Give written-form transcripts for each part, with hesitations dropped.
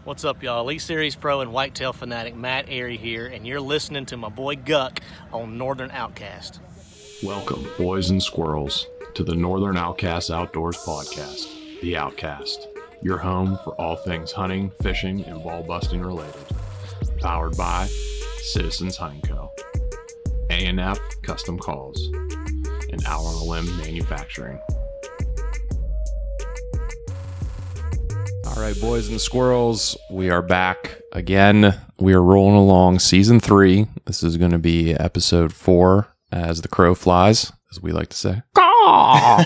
What's up, y'all? Elite Series Pro and Whitetail Fanatic Matt Airy here, and you're listening to my boy Guck on Northern Outcast. Welcome, boys and squirrels, to the Northern Outcast Outdoors podcast, The Outcast, your home for all things hunting, fishing, and ball busting related. Powered by Citizens Hunting Co., A&F Custom Calls, and Out on a Limb Manufacturing. All right, boys and squirrels, we are back again. We are rolling along season 3. This is going to be episode 4, as the crow flies, as we like to say.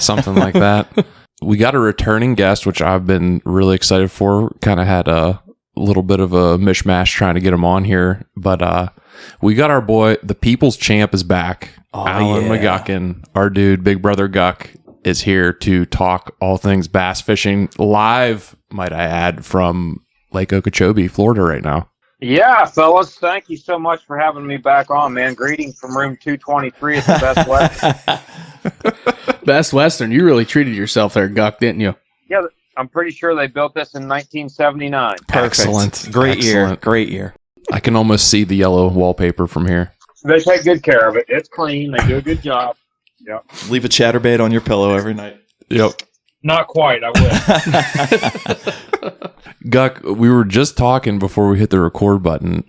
Something like that. We got a returning guest, which I've been really excited for. Kind of had a little bit of a mishmash trying to get him on here. But we got our boy, the People's Champ is back. Alan McGuckin, our dude, Big Brother Guck, is here to talk all things bass fishing live, might I add, from Lake Okeechobee, Florida right now. Yeah, fellas, thank you so much for having me back on, man. Greetings from room 223 at the Best Western. Best Western. You really treated yourself there, Guck, didn't you? Yeah, I'm pretty sure they built this in 1979. Excellent. Great year. Great year. I can almost see the yellow wallpaper from here. They take good care of it. It's clean. They do a good job. Yep. Leave a chatterbait on your pillow every night. Yep. Not quite, I will. Guck, we were just talking before we hit the record button.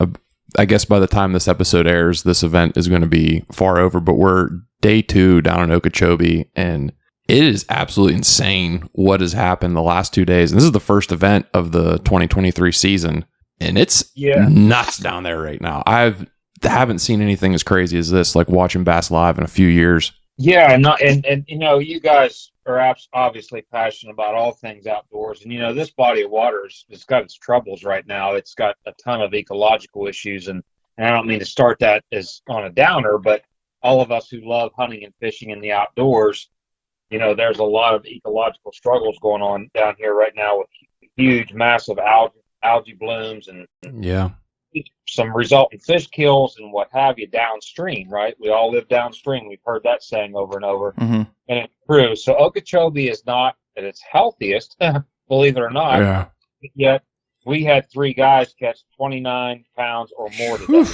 I guess by the time this episode airs, this event is going to be far over, but we're day 2 down in Okeechobee, and it is absolutely insane what has happened the last 2 days. And this is the first event of the 2023 season, and it's nuts down there right now. I haven't seen anything as crazy as this, like watching bass live in a few years. Yeah, and you know, you guys are obviously passionate about all things outdoors. And, you know, this body of water has got its troubles right now. It's got a ton of ecological issues. And I don't mean to start that as on a downer, but all of us who love hunting and fishing in the outdoors, you know, there's a lot of ecological struggles going on down here right now with huge, massive algae blooms and some resultant fish kills and what have you downstream, right? We all live downstream. We've heard that saying over and over. Mm-hmm. And it's true. So Okeechobee is not at its healthiest, believe it or not. Yeah. Yet we had 3 guys catch 29 pounds or more today.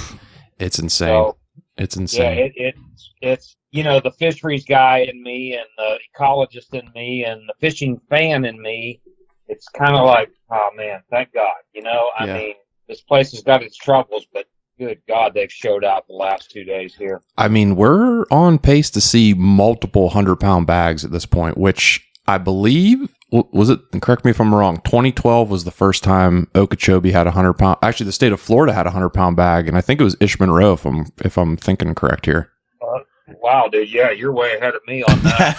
It's insane. So, it's insane. Yeah, it's you know, the fisheries guy in me and the ecologist in me and the fishing fan in me. It's kind of like, oh man, thank God. You know, I mean, this place has got its troubles, but good God, they've showed out the last 2 days here. I mean, we're on pace to see multiple 100-pound bags at this point, which I believe, was it, correct me if I'm wrong, 2012 was the first time Okeechobee had a 100-pound, actually the state of Florida had a 100-pound bag, and I think it was Monroe, if I'm thinking correct here. Wow, dude, yeah, you're way ahead of me on that.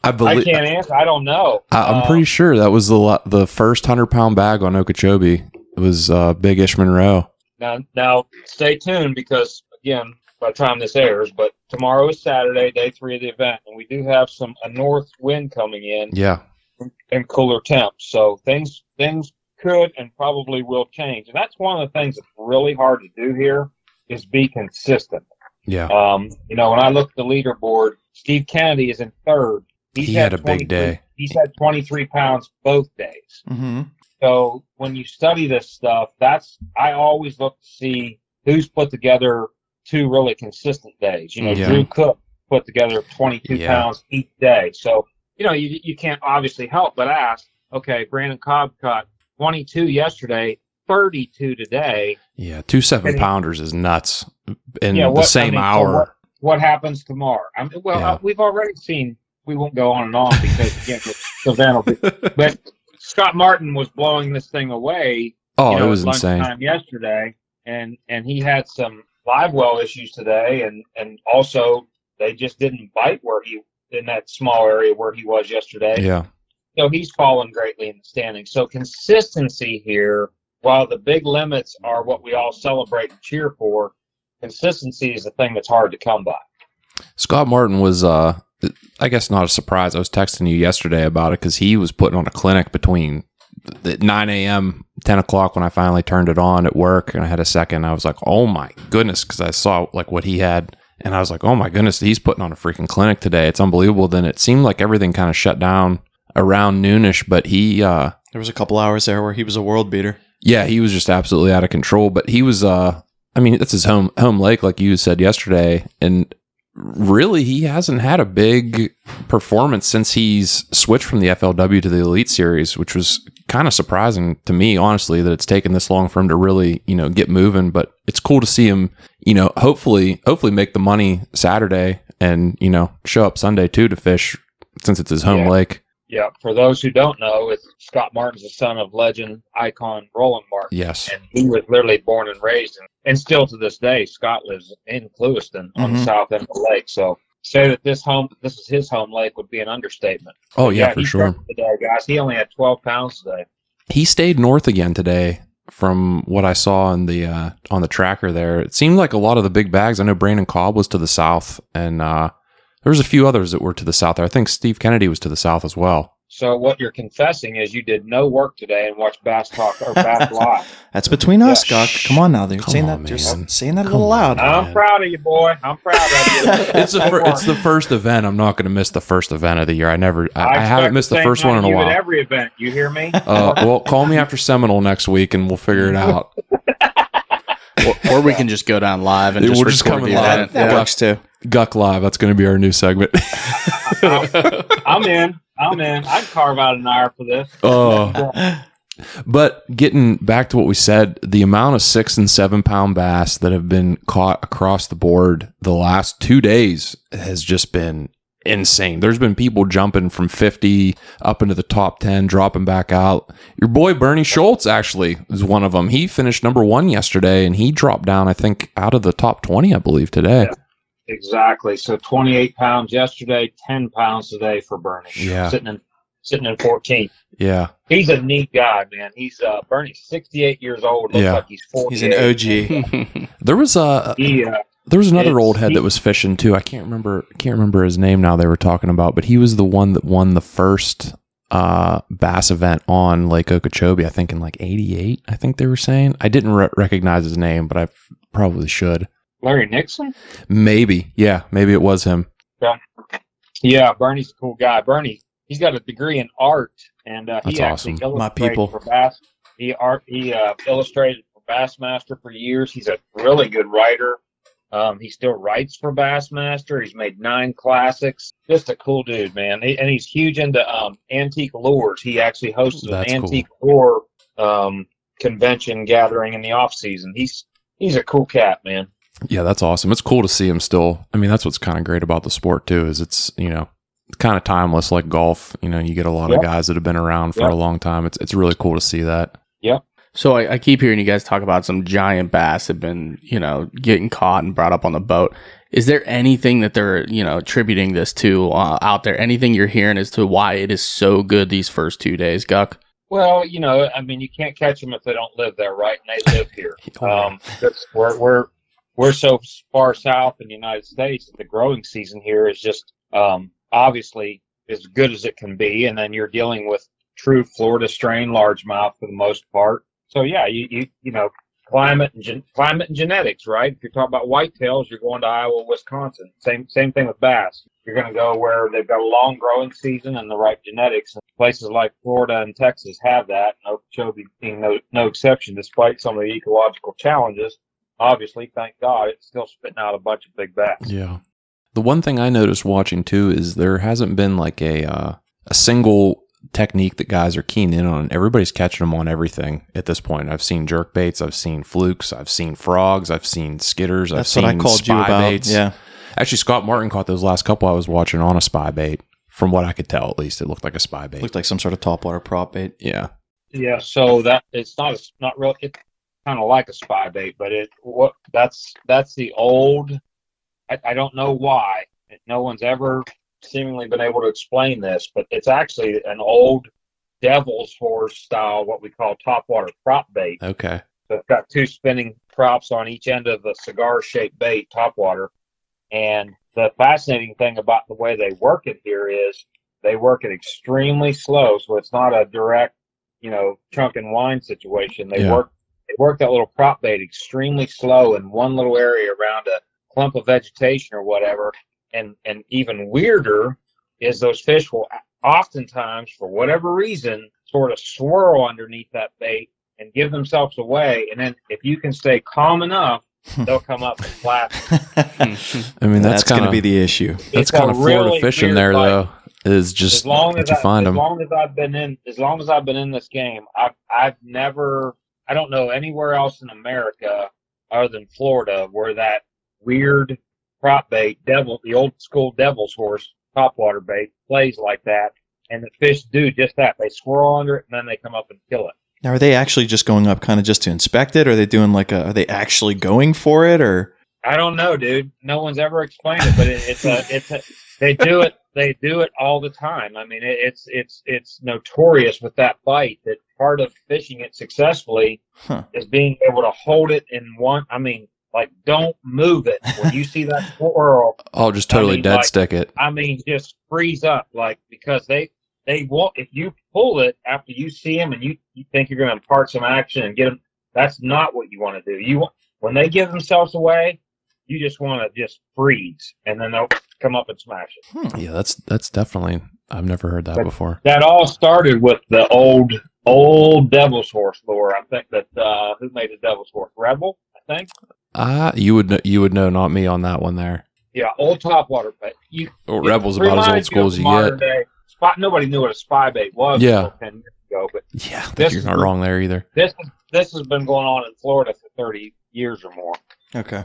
I can't answer. I don't know. I'm pretty sure that was the first 100-pound bag on Okeechobee. It was Big Ish Monroe. Now, stay tuned because, again, by the time this airs, but tomorrow is Saturday, day 3 of the event, and we do have a north wind coming in. Yeah. And cooler temps. So things could and probably will change. And that's one of the things that's really hard to do here is be consistent. Yeah. You know, when I look at the leaderboard, Steve Kennedy is in 3rd. He had a big day. He's had 23 pounds both days. Mm-hmm. So when you study this stuff, I always look to see who's put together 2 really consistent days. You know, Drew Cook put together 22 pounds each day. So, you know, you can't obviously help but ask, okay, Brandon Cobb caught 22 yesterday, 32 today. Yeah, 2 7-pounders is nuts in the same hour. So what happens tomorrow? We've already seen. We won't go on and on because, again, the event will be. But Scott Martin was blowing this thing away. Oh, it was insane. Yesterday, and he had some live well issues today, and also they just didn't bite in that small area where he was yesterday. Yeah. So he's fallen greatly in the standings. So consistency here, while the big limits are what we all celebrate and cheer for, consistency is the thing that's hard to come by. Scott Martin was, I guess not a surprise. I was texting you yesterday about it because he was putting on a clinic between 9 a.m., 10 o'clock when I finally turned it on at work, and I had a second. I was like, oh my goodness, because I saw like what he had, and I was like, oh my goodness, he's putting on a freaking clinic today. It's unbelievable. Then it seemed like everything kind of shut down around noonish, but he There was a couple hours there where he was a world beater. Yeah, he was just absolutely out of control. But he was, that's his home lake, like you said yesterday. And really, he hasn't had a big performance since he's switched from the FLW to the Elite Series, which was kind of surprising to me, honestly, that it's taken this long for him to really, get moving. But it's cool to see him, hopefully make the money Saturday and, show up Sunday too to fish since it's his home lake. Yeah, for those who don't know, Scott Martin's the son of legend icon Roland Martin. Yes. And he was literally born and raised, and still to this day, Scott lives in Clewiston on the south end of the lake. So say that this is his home lake would be an understatement. Oh, yeah, for sure. Today, guys, he only had 12 pounds today. He stayed north again today from what I saw on the tracker there. It seemed like a lot of the big bags, I know Brandon Cobb was to the south, and there was a few others that were to the south there. I think Steve Kennedy was to the south as well. So what you're confessing is you did no work today and watched Bass Talk or Bass Live. That's between us, Guck. Come on now. You're saying that a little loud. I'm proud of you, boy. I'm proud of you. It's the first event. I'm not going to miss the first event of the year. I haven't missed the first one in a while. At every event, you hear me? Well, call me after Seminole next week and we'll figure it out. or we can just go down live and we'll just come live. That works too. Guck Live. That's going to be our new segment. I'm in. I'd carve out an hour for this. But getting back to what we said, the amount of 6 and 7 pound bass that have been caught across the board the last 2 days has just been insane. There's been people jumping from 50 up into the top 10, dropping back out. Your boy Bernie Schultz actually is one of them. He finished number 1 yesterday, and he dropped down, I think, out of the top 20, I believe, today. Yeah. Exactly. So 28 pounds yesterday, 10 pounds today for Bernie. Yeah. Sitting in 14th. Yeah. He's a neat guy, man. He's Bernie's 68 years old. Looks like he's 40. He's an OG. There was another old head that was fishing too. I can't remember his name now. They were talking about, but he was the one that won the first bass event on Lake Okeechobee. I think in like '88. I think they were saying. I didn't recognize his name, but I probably should. Larry Nixon? Maybe. Yeah, maybe it was him. Yeah, Bernie's a cool guy. Bernie, he's got a degree in art, and he awesome. actually My people. for Bass. He illustrated for Bassmaster for years. He's a really good writer. He still writes for Bassmaster. He's made 9 classics. Just a cool dude, man. And he's huge into antique lures. He actually hosted an antique lure convention gathering in the off season. He's a cool cat, man. Yeah, that's awesome. It's cool to see him still. I mean, that's what's kind of great about the sport too, is it's, kind of timeless like golf. You get a lot of guys that have been around for a long time. It's really cool to see that. Yep. So I keep hearing you guys talk about some giant bass have been, getting caught and brought up on the boat. Is there anything that they're, attributing this to out there? Anything you're hearing as to why it is so good these first 2 days, Guck? Well, you can't catch them if they don't live there, right? And they live here. We're so far south in the United States that the growing season here is just obviously as good as it can be, and then you're dealing with true Florida strain largemouth for the most part. So yeah, you climate and genetics, right? If you're talking about whitetails, you're going to Iowa, Wisconsin. Same thing with bass. You're going to go where they've got a long growing season and the right genetics. And places like Florida and Texas have that. And Okeechobee being no exception, despite some of the ecological challenges. Obviously, thank God, it's still spitting out a bunch of big bass. Yeah. The one thing I noticed watching too is there hasn't been like a single technique that guys are keen in on. Everybody's catching them on everything at this point. I've seen jerk baits, I've seen flukes, I've seen frogs, I've seen skitters, I've seen what I called you about. baits. Yeah. Actually, Scott Martin caught those last couple I was watching on a spy bait. From what I could tell, at least, it looked like a spy bait. Looked like some sort of topwater prop bait. Yeah. Yeah. So that it's not real. It's kind of like a spy bait, but that's the old. I don't know why. No one's ever seemingly been able to explain this, but it's actually an old devil's horse style, what we call topwater prop bait. Okay. So it's got 2 spinning props on each end of the cigar-shaped bait, topwater. And the fascinating thing about the way they work it here is they work it extremely slow, so it's not a direct, chunk and wind situation. They work that little prop bait extremely slow in one little area around a clump of vegetation or whatever. And even weirder is those fish will oftentimes, for whatever reason, sort of swirl underneath that bait and give themselves away. And then if you can stay calm enough, they'll come up and flap. I mean, that's going to be the issue. That's kind of Florida really fishing there, though. Is just that you find them. As long as I've been in this game, I've never. I don't know anywhere else in America other than Florida where that weird prop bait, the old school devil's horse topwater bait, plays like that, and the fish do just that. They swirl under it and then they come up and kill it. Now, are they actually just going up kind of just to inspect it? Or are they doing are they actually going for it? Or I don't know, dude. No one's ever explained it, but they do it. They do it all the time. I mean, it's notorious with that bite that part of fishing it successfully is being able to hold it in one. I mean, like, don't move it when you see that swirl. Oh, just totally dead stick it. I mean, just freeze up, because they won't. If you pull it after you see them and you think you're going to impart some action and get them, that's not what you want to do. When they give themselves away, you just want to just freeze, and then they'll come up and smash it. Yeah, that's definitely. I've never heard that before. That all started with the old devil's horse lure. I think that who made the devil's horse? Rebel, I think. You would know, not me on that one there. Yeah, old topwater bait. Rebel's about as old school as you get. Nobody knew what a spy bait was until 10 years ago. But yeah, I think you're not wrong there either. This has been going on in Florida for 30 years or more. Okay.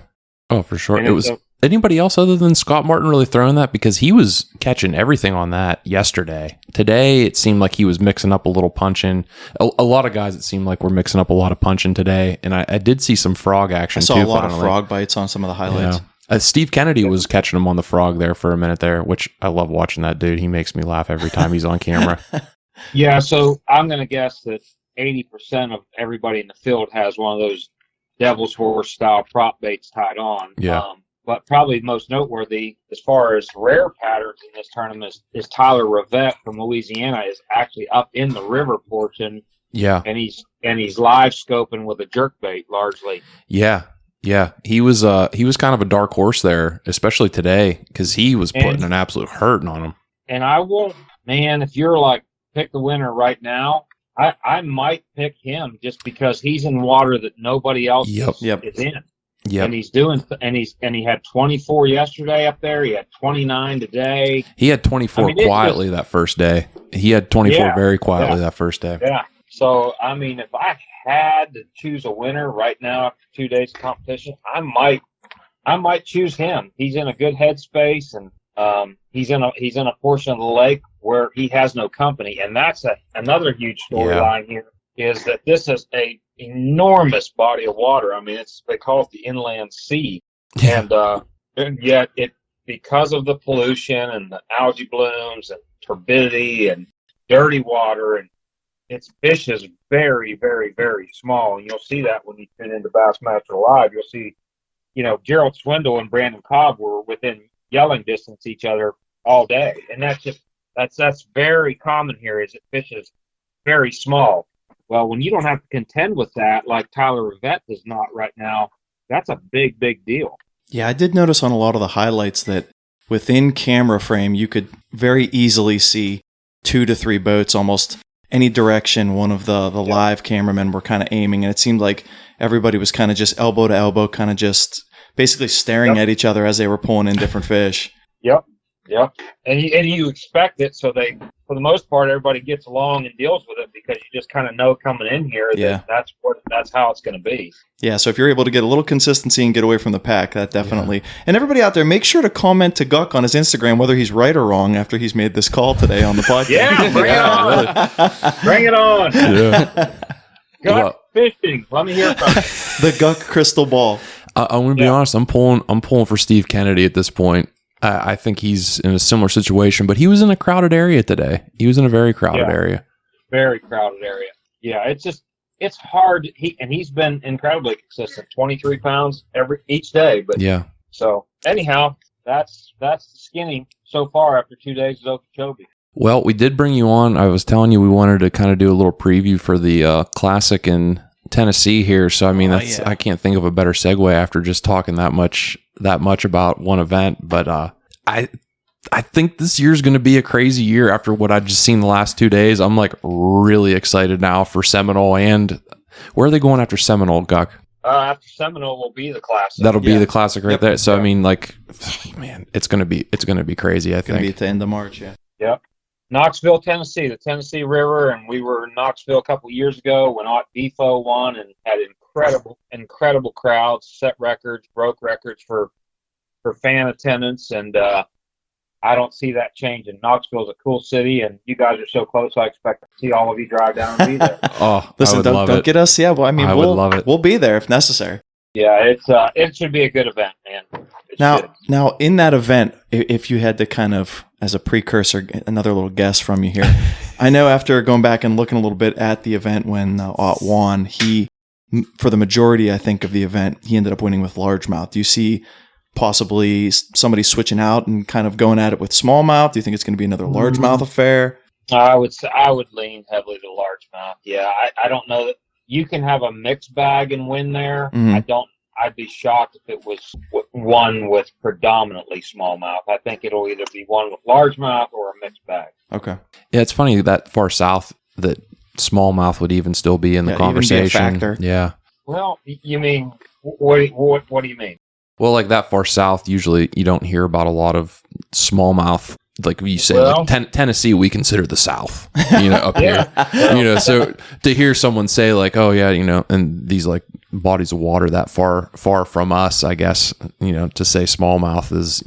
Oh, for sure. It was anybody else other than Scott Martin really throwing that? Because he was catching everything on that yesterday. Today, it seemed like he was mixing up a little punching. A lot of guys, it seemed like, were mixing up a lot of punching today. And I did see some frog action, too. I saw a lot of frog bites on some of the highlights. Yeah. Steve Kennedy was catching him on the frog there for a minute there, which I love watching that dude. He makes me laugh every time he's on camera. Yeah, so I'm going to guess that 80% of everybody in the field has one of those devil's horse style prop baits tied on. Yeah. But probably most noteworthy as far as rare patterns in this tournament is Tyler Rivette from Louisiana is actually up in the river portion. Yeah. And he's live scoping with a jerk bait largely. Yeah. Yeah. He was kind of a dark horse there, especially today, because he was putting an absolute hurting on him. And I won't, man, if you're like pick the winner right now, I might pick him just because he's in water that nobody else is in. Yeah, and he had 24 yesterday up there. He had 29 today. He had 24 quietly that first day. He had 24 very quietly that first day. Yeah. So I mean, if I had to choose a winner right now after 2 days of competition, I might choose him. He's in a good headspace, and he's in a portion of the lake where he has no company, and that's another huge storyline here. Is that this is a enormous body of water. I mean, they call it the inland sea, and yet because of the pollution and the algae blooms and turbidity and dirty water, and its fish is very, very, very small. And you'll see that when you tune into Bassmaster Live. You'll see, Gerald Swindle and Brandon Cobb were within yelling distance each other all day, and that's very common here. Is that fish is very small. Well, when you don't have to contend with that, like Tyler Rivette does not right now, that's a big, big deal. Yeah, I did notice on a lot of the highlights that within camera frame, you could very easily see 2 to 3 boats almost any direction. One of the live cameramen were kind of aiming, and it seemed like everybody was kind of just elbow to elbow, kind of just basically staring at each other as they were pulling in different fish. Yep. And you expect it, so for the most part, everybody gets along and deals with it because you just kind of know coming in here that that's how it's going to be. Yeah, so if you're able to get a little consistency and get away from the pack, that definitely. Yeah. And everybody out there, make sure to comment to Guck on his Instagram whether he's right or wrong after he's made this call today on the podcast. Yeah, bring it on. Bring it on. Yeah. Guck fishing. Let me hear from you. The Guck crystal ball. I want to be honest. I'm pulling for Steve Kennedy at this point. I think he's in a similar situation, but he was in a crowded area today. He was in a very crowded area. Very crowded area. Yeah, it's hard. He's been incredibly consistent. 23 pounds each day. But so anyhow, that's skinny so far after 2 days of Okeechobee. Well, we did bring you on. I was telling you we wanted to kind of do a little preview for the Classic in Tennessee here. So I mean, I can't think of a better segue after just talking that much about one event. But I I think this year's going to be a crazy year after what I've just seen the last 2 days. I'm like really excited now for Seminole. And where are they going after Seminole, Guck? After Seminole will be the classic. That'll be the classic right Yep. there. So I mean, like, man, it's gonna be crazy. I It's going to be think. at the end of March, yeah. Yep. Knoxville, Tennessee, the Tennessee River, and we were in Knoxville a couple years ago when Art Defo won and had incredible crowds, set records, broke records for fan attendance, and I don't see that changing. Knoxville's a cool city, and you guys are so close. I expect to see all of you drive down and be there. Oh, Listen, I would don't, love don't it. get us. Yeah, well, I mean, I would love it. We'll be there if necessary. Yeah, it should be a good event, man. It should. Now, in that event, if you had to kind of, as a precursor, another little guess from you here. I know after going back and looking a little bit at the event when Ott won, he, for the majority, I think, of the event, he ended up winning with largemouth. Do you see possibly somebody switching out and kind of going at it with smallmouth? Do you think it's going to be another largemouth affair? I would lean heavily to largemouth. Yeah, I don't know that you can have a mixed bag and win there. Mhm. I'd be shocked if it was one with predominantly smallmouth. I think it'll either be one with largemouth or a mixed bag. Okay. Yeah, it's funny that far south that smallmouth would even still be in the Yeah, even be a conversation. factor. Yeah. Well, you mean what do you mean? Well, like that far south, usually you don't hear about a lot of smallmouth. Like you say, Well- like Tennessee, we consider the South, up here. Yeah. So to hear someone say like, oh yeah, and these like bodies of water that far from us, I guess, to say smallmouth is,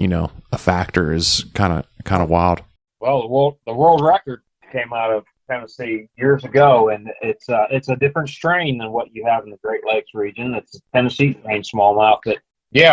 a factor is kind of wild. Well, the world record came out of Tennessee years ago, and it's a different strain than what you have in the Great Lakes region. It's a Tennessee strain smallmouth. That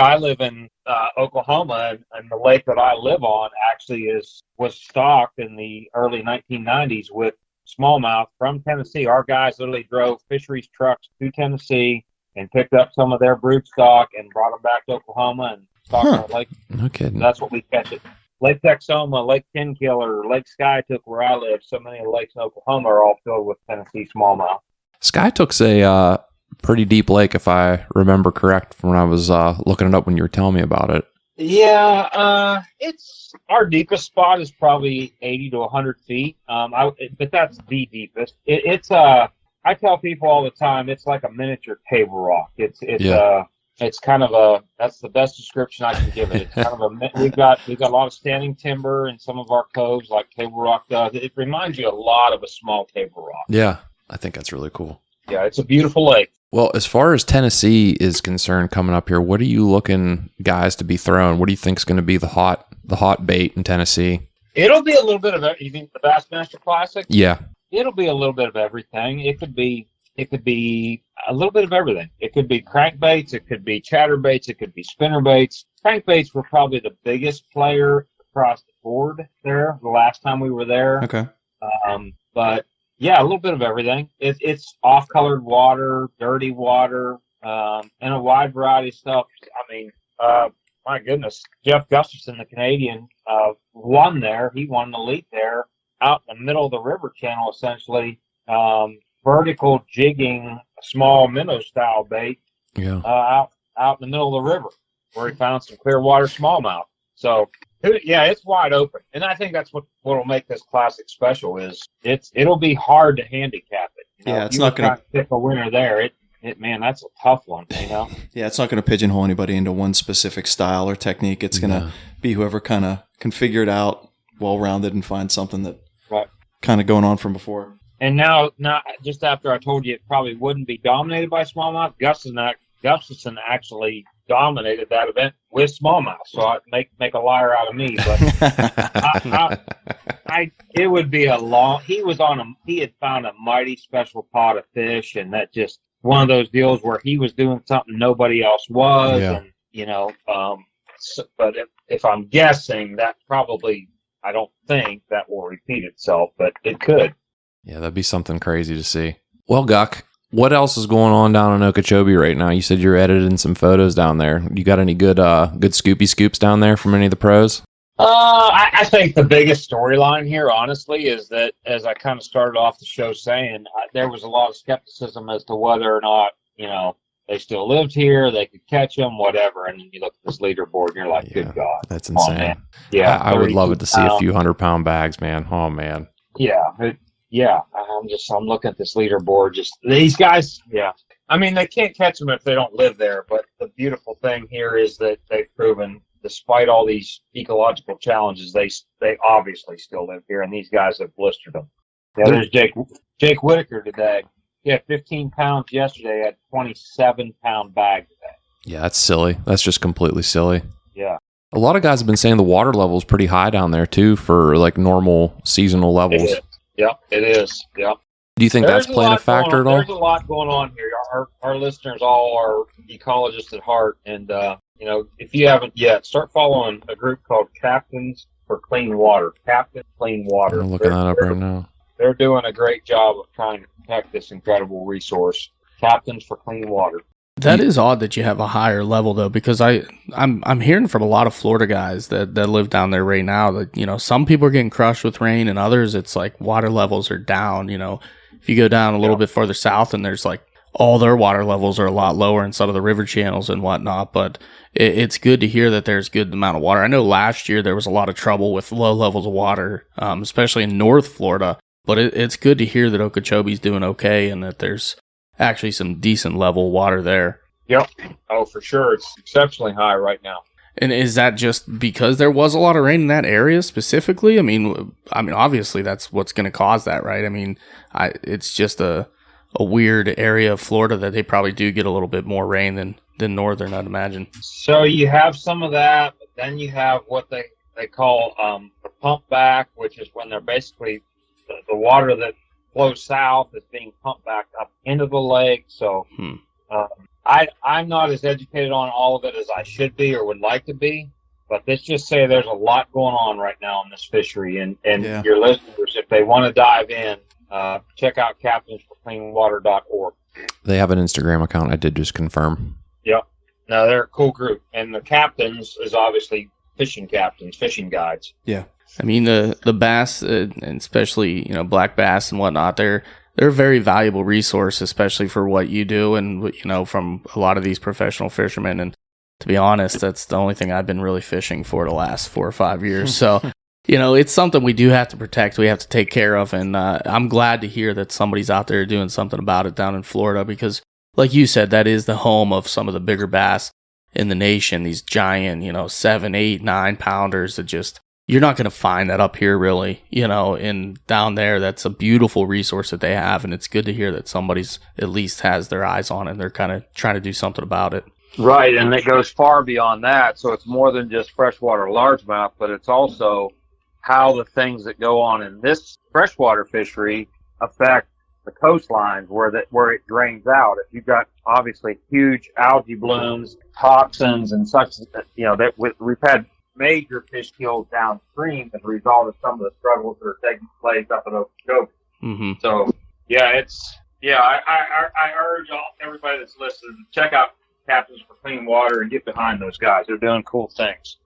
I live in Oklahoma, and the lake that I live on actually was stocked in the early 1990s with smallmouth from Tennessee. Our guys literally drove fisheries trucks to Tennessee and picked up some of their brood stock and brought them back to Oklahoma and stocked the lake. No kidding. That's what we catch it. Lake Texoma, Lake Tenkiller, Lake Skytook, where I live, so many of the lakes in Oklahoma are all filled with Tennessee smallmouth. Skytook's a pretty deep lake, if I remember correct, from when I was looking it up when you were telling me about it. Yeah, it's our deepest spot is probably 80 to 100 feet. But that's the deepest. I tell people all the time, it's like a miniature table rock. It's kind of that's the best description I can give it. It's kind of we've got a lot of standing timber in some of our coves like Table Rock does. It reminds you a lot of a small table rock. Yeah, I think that's really cool. Yeah, it's a beautiful lake. Well, as far as Tennessee is concerned coming up here, what are you looking guys to be throwing? What do you think is going to be the hot bait in Tennessee? It'll be a little bit of you mean the Bassmaster Classic? Yeah. It'll be a little bit of everything. It could be a little bit of everything. It could be crankbaits, it could be chatterbaits, it could be spinnerbaits. Crankbaits were probably the biggest player across the board there the last time we were there. Okay. But yeah, a little bit of everything. It's off-colored water, dirty water, and a wide variety of stuff. I mean, my goodness, Jeff Gustafson, the Canadian, won there. He won the elite there out in the middle of the river channel, essentially, vertical jigging small minnow style bait out in the middle of the river where he found some clear water smallmouth. So yeah, it's wide open, and I think that's what'll make this classic special is it'll be hard to handicap it. Yeah, it's you not going to pick a winner there. Man, that's a tough one. Yeah, it's not going to pigeonhole anybody into one specific style or technique. It's going to be whoever kind of can figure it out, well-rounded, and find something that kind of going on from before. And now, just after I told you it probably wouldn't be dominated by smallmouth, Gustafson actually dominated that event with smallmouth. So I'd make a liar out of me, but it would be a long. He had found a mighty special pot of fish, and that just one of those deals where he was doing something nobody else was, and but if I'm guessing, that probably I don't think that will repeat itself, but it could. Yeah, that'd be something crazy to see. Well, Guck, what else is going on down in Okeechobee right now? You said you're editing some photos down there. You got any good scoopy scoops down there from any of the pros? I think the biggest storyline here, honestly, is that, as I kind of started off the show saying, there was a lot of skepticism as to whether or not, they still lived here. They could catch them, whatever. And then you look at this leaderboard, and you're like, Yeah, good God. that's Come on, insane. man. Yeah, I would love it to see a 32 few 100-pound bags, man. Oh man. Yeah. I'm looking at this leaderboard. Just these guys. Yeah. I mean, they can't catch them if they don't live there. But the beautiful thing here is that they've proven, despite all these ecological challenges, they obviously still live here, and these guys have blistered them. Yeah, there's Jake Whitaker today. He had 15 pounds yesterday. He had 27-pound bag today. Yeah, that's silly. That's just completely silly. Yeah. A lot of guys have been saying the water level is pretty high down there too for like normal seasonal levels. It is. Yep, it is. Yep. Do you think that's playing a factor at all? There's a lot going on here. Our listeners all are ecologists at heart, and if you haven't yet, start following a group called Captains for Clean Water. Captain Clean Water. I'm looking that up right now. They're doing a great job of trying to protect this incredible resource. Captains for Clean Water. That is odd that you have a higher level though, because I'm hearing from a lot of Florida guys that live down there right now that, some people are getting crushed with rain and others it's like water levels are down. If you go down a little bit further south and there's like all their water levels are a lot lower in some of the river channels and whatnot, but it's good to hear that there's good amount of water. I know last year there was a lot of trouble with low levels of water, especially in North Florida, but it's good to hear that Okeechobee's doing okay and that there's actually some decent level water there. Yep. Oh, for sure. It's exceptionally high right now. And is that just because there was a lot of rain in that area specifically? I mean, obviously that's what's going to cause that, right? I mean, it's just a weird area of Florida that they probably do get a little bit more rain than northern, I'd imagine. So you have some of that, but then you have what they call the pump back, which is when they're basically the water that flows south is being pumped back up into the lake. So I'm not as educated on all of it as I should be or would like to be, but let's just say there's a lot going on right now in this fishery. And your listeners, if they want to dive in, check out captainsforcleanwater.org. They have an Instagram account. I did just confirm. Yep. No, they're a cool group. And the captains is obviously fishing captains, fishing guides. Yeah. I mean, the bass, and especially, black bass and whatnot, they're a very valuable resource, especially for what you do and, from a lot of these professional fishermen. And to be honest, that's the only thing I've been really fishing for the last 4 or 5 years. So, it's something we do have to protect. We have to take care of. And I'm glad to hear that somebody's out there doing something about it down in Florida because, like you said, that is the home of some of the bigger bass in the nation, these giant, 7, 8, 9 pounders that just... You're not going to find that up here, really, and down there, that's a beautiful resource that they have, and it's good to hear that somebody's at least has their eyes on it, and they're kind of trying to do something about it. Right, and it goes far beyond that, so it's more than just freshwater largemouth, but it's also how the things that go on in this freshwater fishery affect the coastlines where it drains out. If you've got, obviously, huge algae blooms, toxins, and such, that we've had major fish kills downstream as a result of some of the struggles that are taking place up in Okeechobee. Mm-hmm. So, I urge everybody that's listening to check out Captains for Clean Water and get behind those guys. They're doing cool things.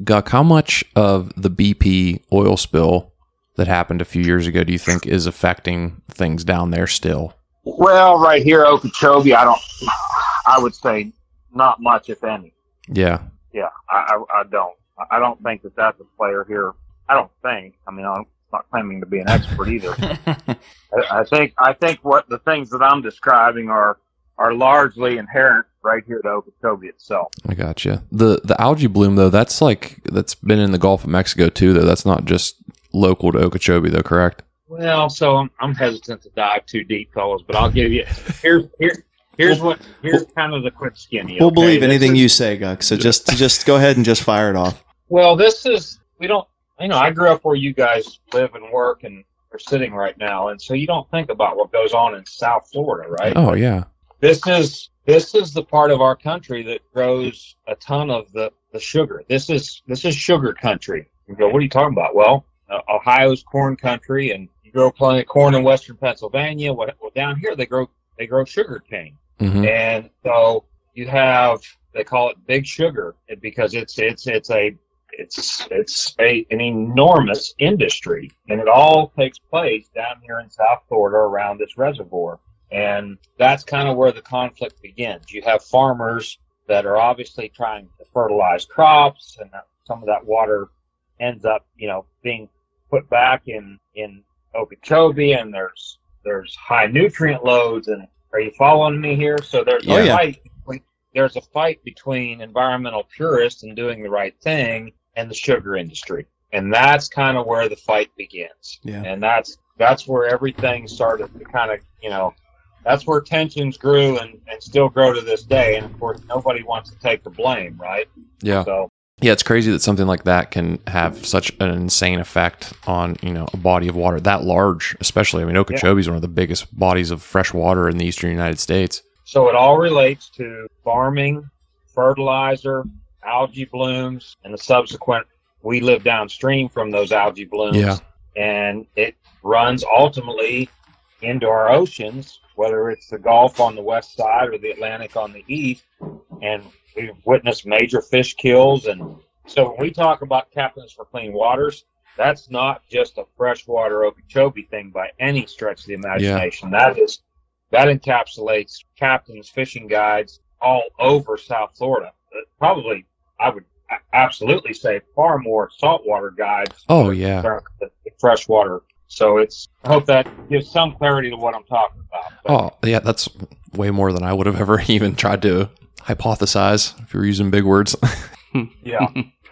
Guck, how much of the BP oil spill that happened a few years ago do you think is affecting things down there still? Well, right here, Okeechobee, I would say not much, if any. Yeah. Yeah, I don't. I don't think that that's a player here. I don't think. I mean, I'm not claiming to be an expert either. I think what the things that I'm describing are largely inherent right here to Okeechobee itself. I gotcha. The algae bloom though, that's been in the Gulf of Mexico too though. That's not just local to Okeechobee though, correct? Well, so I'm hesitant to dive too deep, fellas, but I'll give you here's kind of the quick skinny. We'll believe anything you say, Guck. So just go ahead and just fire it off. Well, I grew up where you guys live and work and are sitting right now, and so you don't think about what goes on in South Florida, right? Oh yeah. This is the part of our country that grows a ton of the sugar. This is sugar country. You go, what are you talking about? Well, Ohio's corn country, and you grow plenty of corn in western Pennsylvania. Well, down here they grow sugar cane. Mm-hmm. And so you have, they call it big sugar because it's an enormous industry, and it all takes place down here in South Florida around this reservoir. And that's kind of where the conflict begins. You have farmers that are obviously trying to fertilize crops, and some of that water ends up, being put back in Okeechobee, and there's high nutrient loads. And are you following me here? So there's a fight between environmental purists and doing the right thing and the sugar industry. And that's kind of where the fight begins. Yeah. And that's where everything started to kind of, that's where tensions grew and still grow to this day. And of course, nobody wants to take the blame, right? Yeah. So, yeah, it's crazy that something like that can have such an insane effect on, a body of water that large, especially. I mean, Okeechobee is one of the biggest bodies of fresh water in the eastern United States. So it all relates to farming, fertilizer, algae blooms, and the subsequent, we live downstream from those algae blooms. Yeah. And it runs ultimately into our oceans, whether it's the Gulf on the west side or the Atlantic on the east. And we've witnessed major fish kills. And so when we talk about Captains for Clean Waters, that's not just a freshwater Okeechobee thing by any stretch of the imagination. Yeah. That encapsulates captains, fishing guides all over South Florida. Probably, I would absolutely say far more saltwater guides. Oh, yeah. The freshwater. So I hope that gives some clarity to what I'm talking about. But, yeah, that's way more than I would have ever even tried to hypothesize, if you're using big words. Yeah.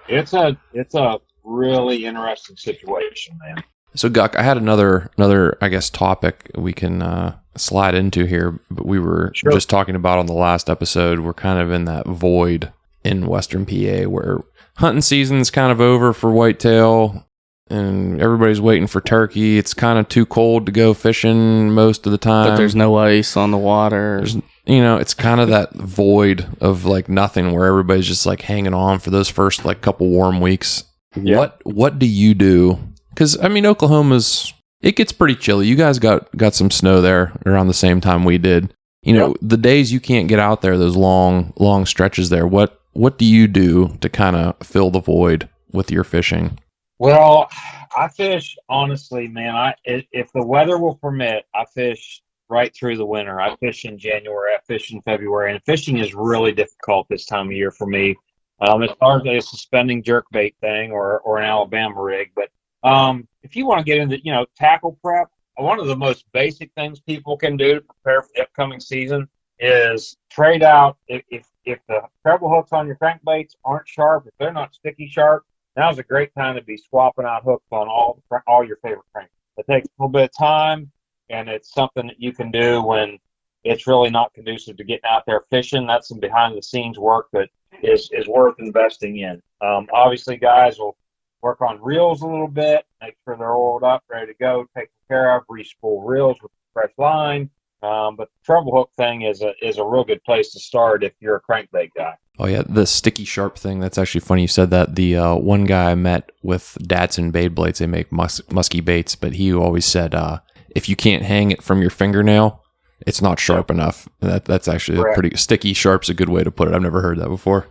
It's a really interesting situation, man. So, Guck, I had another, I guess, topic we can slide into here, but we were just talking about on the last episode. We're kind of in that void in Western PA where hunting season's kind of over for whitetail, and everybody's waiting for turkey. It's kind of too cold to go fishing most of the time. But there's no ice on the water. It's kind of that void of like nothing where everybody's just like hanging on for those first like couple warm weeks. Yeah. What do you do? Because, I mean, it gets pretty chilly. You guys got some snow there around the same time we did. The days you can't get out there, those long stretches there, what do you do to kind of fill the void with your fishing? Well, I fish, honestly, man. If the weather will permit, I fish right through the winter. I fish in January, I fish in February, and fishing is really difficult this time of year for me. It's largely a suspending jerkbait thing or an Alabama rig, but if you want to get into, tackle prep, one of the most basic things people can do to prepare for the upcoming season is trade out. If the treble hooks on your crankbaits aren't sharp, if they're not sticky sharp, now's a great time to be swapping out hooks on all your favorite crankbaits. It takes a little bit of time, and it's something that you can do when it's really not conducive to getting out there fishing. That's some behind-the-scenes work that is worth investing in. Obviously, guys will work on reels a little bit, make sure they're oiled up, ready to go, taken care of, re-spool reels with a fresh line. But the treble hook thing is a real good place to start if you're a crankbait guy. Oh, yeah, the sticky sharp thing, that's actually funny you said that. The one guy I met with Datsun Bait Blades, they make musky baits, but he always said if you can't hang it from your fingernail, it's not sharp enough. That's actually a pretty sticky sharp's a good way to put it. I've never heard that before.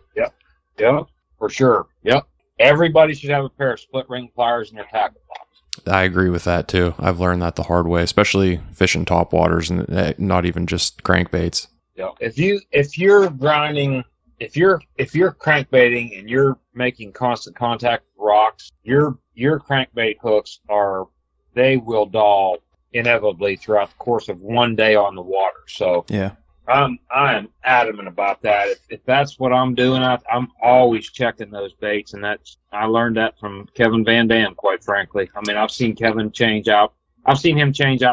Yep, for sure. Yep. Everybody should have a pair of split ring pliers in their tackle box. I agree with that too. I've learned that the hard way, especially fishing topwaters and not even just crankbaits. Yeah. If you're grinding, if you're crankbaiting and you're making constant contact with rocks, your crankbait hooks they will dull inevitably throughout the course of one day on the water. So yeah. I am adamant about that. If that's what I'm doing, I'm always checking those baits, and I learned that from Kevin Van Dam, quite frankly. I mean, I've seen him change out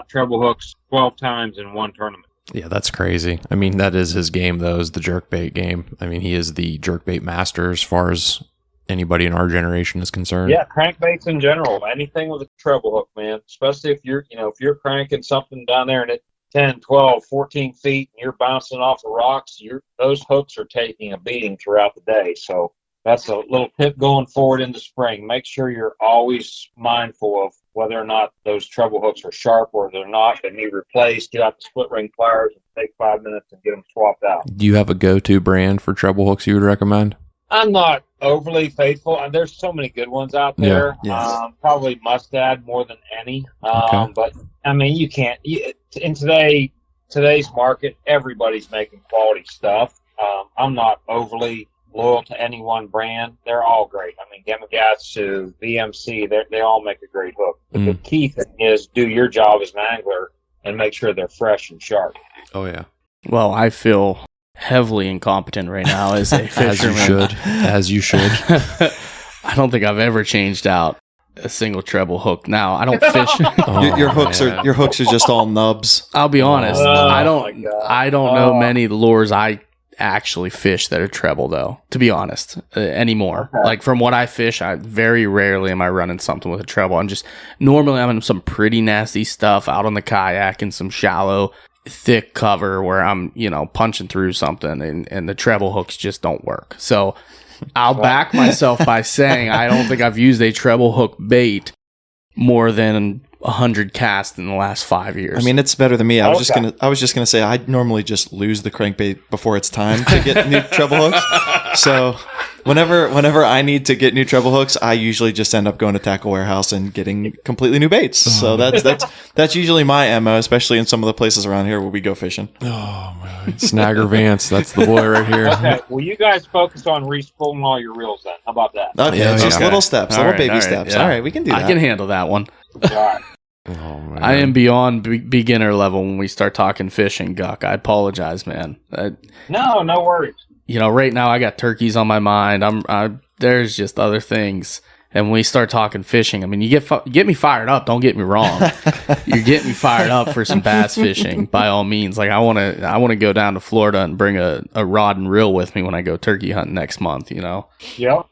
treble hooks 12 times in one tournament. Yeah, that's crazy. I mean, that is his game, though, is the jerkbait game. I mean, he is the jerkbait master as far as anybody in our generation is concerned. Yeah, crankbaits in general, anything with a treble hook, man. Especially if you're cranking something down there and it 10, 12, 14 feet, and you're bouncing off the rocks, those hooks are taking a beating throughout the day. So that's a little tip going forward into spring. Make sure you're always mindful of whether or not those treble hooks are sharp or they're not. They need replaced. Get out the split ring pliers and take 5 minutes and get them swapped out. Do you have a go-to brand for treble hooks you would recommend? I'm not overly faithful. There's so many good ones out there. Yeah. Probably Mustad more than any. Okay. But I mean, you can't. In today today's market, everybody's making quality stuff. I'm not overly loyal to any one brand. They're all great. I mean, Gamakatsu, VMC, they all make a great hook. But the key thing is do your job as an angler and make sure they're fresh and sharp. Oh, yeah. Well, I feel heavily incompetent right now as a fisherman. As you should. I don't think I've ever changed out a single treble hook. Now, I don't fish. Your hooks are just all nubs. I'll be honest. I don't know Oh. many lures I actually fish that are treble, though, to be honest, anymore. Okay. Like, from what I fish, I very rarely am I running something with a treble. Normally I'm in some pretty nasty stuff out on the kayak in some shallow, thick cover where I'm, punching through something, and the treble hooks just don't work. So I'll back myself by saying I don't think I've used a treble hook bait more than 100 casts in the last 5 years. I mean, it's better than me. I was Okay. just gonna say I normally just lose the crankbait before it's time to get new treble hooks. So whenever I need to get new treble hooks, I usually just end up going to Tackle Warehouse and getting completely new baits. So that's usually my MO, especially in some of the places around here where we go fishing. Oh, man. Snagger Vance. That's the boy right here. Okay, well, you guys focus on respooling all your reels then. How about that? Okay, Yeah, it's just yeah. little steps, All little right, baby all right, steps. yeah. All right, we can do that. I can handle that one. All right. Oh, man. I am beyond beginner level when we start talking fishing, Guck. I apologize, man. No worries. Right now I got turkeys on my mind. There's just other things. And when we start talking fishing, I mean, you get me fired up. Don't get me wrong. You're getting me fired up for some bass fishing by all means. Like, I want to go down to Florida and bring a rod and reel with me when I go turkey hunting next month, Yep.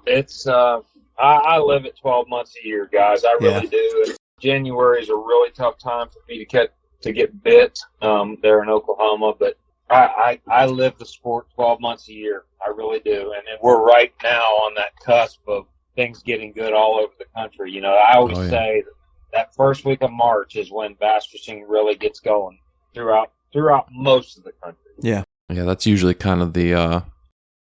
It's I live it 12 months a year, guys. I really do. And January is a really tough time for me to get bit there in Oklahoma, but I live the sport 12 months a year. I really do. And we're right now on that cusp of things getting good all over the country. I always say that first week of March is when bass fishing really gets going throughout most of the country. Yeah. Yeah, that's usually kind of the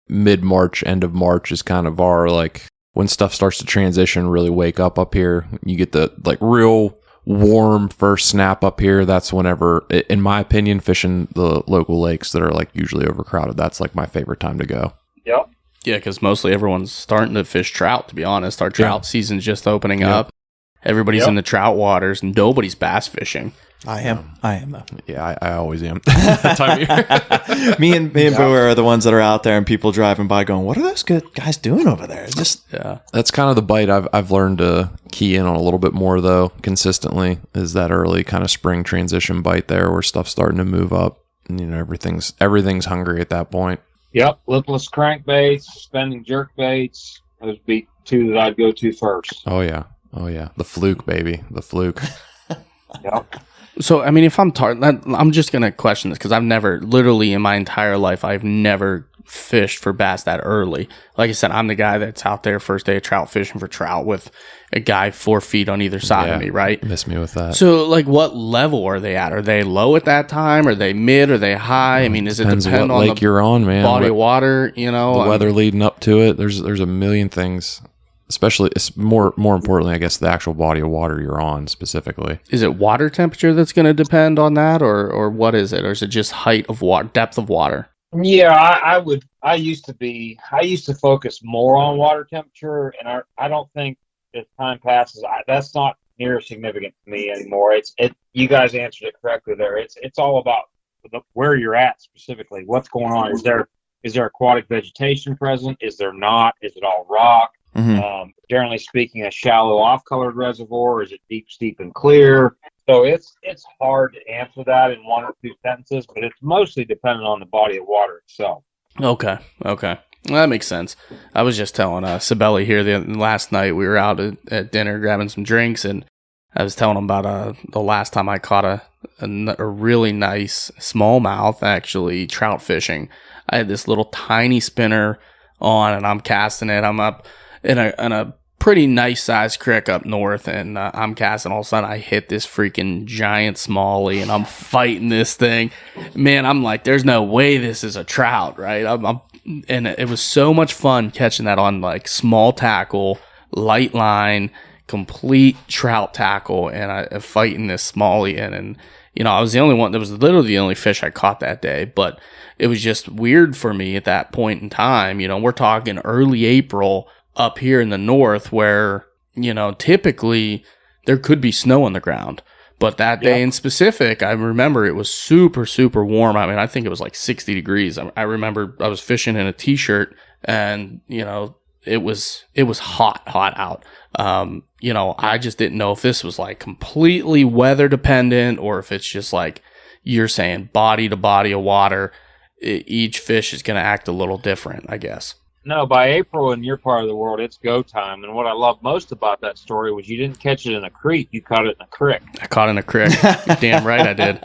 mid-March, end of March is kind of our, like, when stuff starts to transition, really wake up here. You get the, like, real warm first snap up here. That's whenever, in my opinion, fishing the local lakes that are, like, usually overcrowded, that's, like, my favorite time to go. Yep. Yeah, because mostly everyone's starting to fish trout, to be honest. Our trout season's just opening up. Everybody's in the trout waters. Nobody's bass fishing. I am though. Yeah, I always am. That time of year. Me and Boo are the ones that are out there, and people driving by going, "What are those good guys doing over there?" That's kind of the bite I've learned to key in on a little bit more, though, consistently, is that early kind of spring transition bite there where stuff's starting to move up, and everything's hungry at that point. Yep, lipless crankbaits, suspending jerk baits. Those would be two that I'd go to first. Oh yeah, the fluke, baby, the fluke. Yep. So, I mean, if I'm just going to question this because I've never, literally in my entire life, I've never fished for bass that early. Like I said, I'm the guy that's out there first day of trout fishing for trout with a guy 4 feet on either side of me, right? Miss me with that. So, like, what level are they at? Are they low at that time? Are they mid? Are they high? I mean, does it Depends depend what on lake the you're on, man. body of water, The weather leading up to it. There's a million things. Especially, it's more importantly, I guess, the actual body of water you're on specifically. Is it water temperature that's going to depend on that, or what is it? Or is it just height of water, depth of water? Yeah, I used to focus more on water temperature, and I don't think as time passes, that's not near significant to me anymore. You guys answered it correctly there. It's all about where you're at specifically. What's going on? Is there aquatic vegetation present? Is there not? Is it all rock? Mm-hmm. Generally speaking, a shallow off-colored reservoir. Is it deep, steep, and clear? So it's hard to answer that in one or two sentences, but it's mostly dependent on the body of water itself. Okay. Well, that makes sense. I was just telling Sabelli here last night. We were out at dinner grabbing some drinks, and I was telling him about the last time I caught a really nice smallmouth, actually, trout fishing. I had this little tiny spinner on, and I'm casting it. I'm up in a pretty nice sized creek up north, and I'm casting. All of a sudden I hit this freaking giant smallie, and I'm fighting this thing. Man, I'm like, there's no way this is a trout, right? And it was so much fun catching that on like small tackle, light line, complete trout tackle, and I fighting this smallie and I was the only one. That was literally the only fish I caught that day. But it was just weird for me at that point in time. We're talking early April up here in the north where, typically there could be snow on the ground. But that day in specific, I remember it was super, super warm. I mean, I think it was like 60 degrees. I remember I was fishing in a t-shirt and, it was hot out. I just didn't know if this was like completely weather dependent or if it's just like you're saying body to body of water. Each fish is going to act a little different, I guess. No, by April in your part of the world, it's go time. And what I love most about that story was you didn't catch it in a creek. You caught it in a crick. I caught it in a crick. You're damn right I did.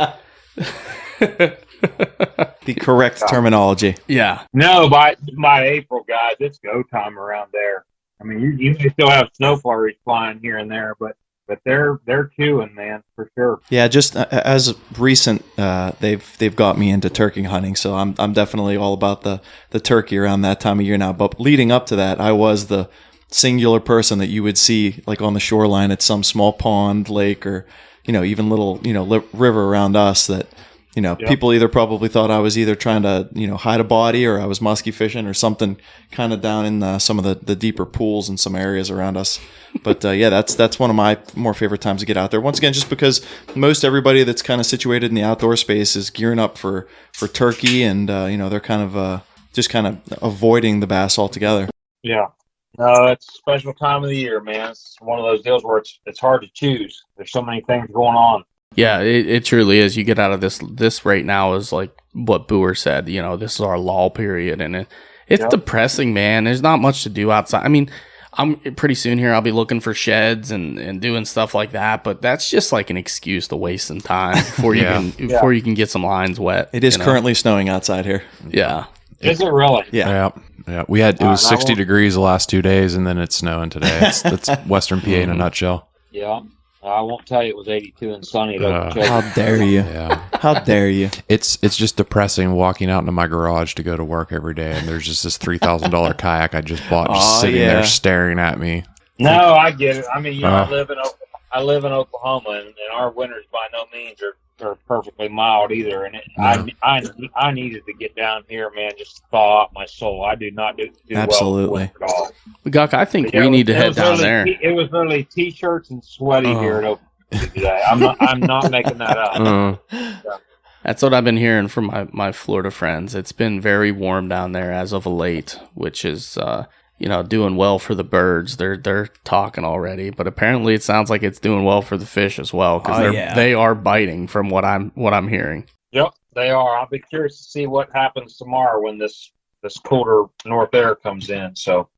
The correct terminology. Yeah. No, by April, guys, it's go time around there. I mean, you may still have snow flurries flying here and there, but they're queuing, man, for sure. Yeah, just as recent, they've got me into turkey hunting, so I'm definitely all about the turkey around that time of year now. But leading up to that, I was the singular person that you would see like on the shoreline at some small pond, lake, or even little river around us that. People either probably thought I was either trying to, hide a body or I was musky fishing or something kind of down in some of the deeper pools in some areas around us. But that's one of my more favorite times to get out there. Once again, just because most everybody that's kind of situated in the outdoor space is gearing up for turkey and, they're kind of just kind of avoiding the bass altogether. Yeah. No, it's a special time of the year, man. It's one of those deals where it's hard to choose. There's so many things going on. Yeah, it truly is. You get out of this right now is like what Boer said, this is our lull period. And it's depressing, man. There's not much to do outside. I mean, I'm pretty soon here. I'll be looking for sheds and doing stuff like that. But that's just like an excuse to waste some time before you can get some lines wet. It is currently snowing outside here. Yeah. Is it really? Yeah. We had, it was 60 degrees the last 2 days and then it's snowing today. It's Western PA in a nutshell. Yeah. I won't tell you it was 82 and sunny. How dare you? Yeah. How dare you? It's just depressing walking out into my garage to go to work every day, and there's just this $3,000 kayak I just bought just sitting there staring at me. No, I get it. I mean, I live in Oklahoma, and our winters by no means are perfectly mild either. And I needed to get down here, man, just to thaw out my soul. I do not do absolutely well at all. Guck, I think we need to head down there. It was literally t-shirts and sweaty here in Oklahoma today. I'm not making that up. That's what I've been hearing from my Florida friends. It's been very warm down there as of late, which is doing well for the birds. They're talking already, but apparently it sounds like it's doing well for the fish as well because they are biting from what I'm hearing. Yep, they are. I'll be curious to see what happens tomorrow when this colder north air comes in. So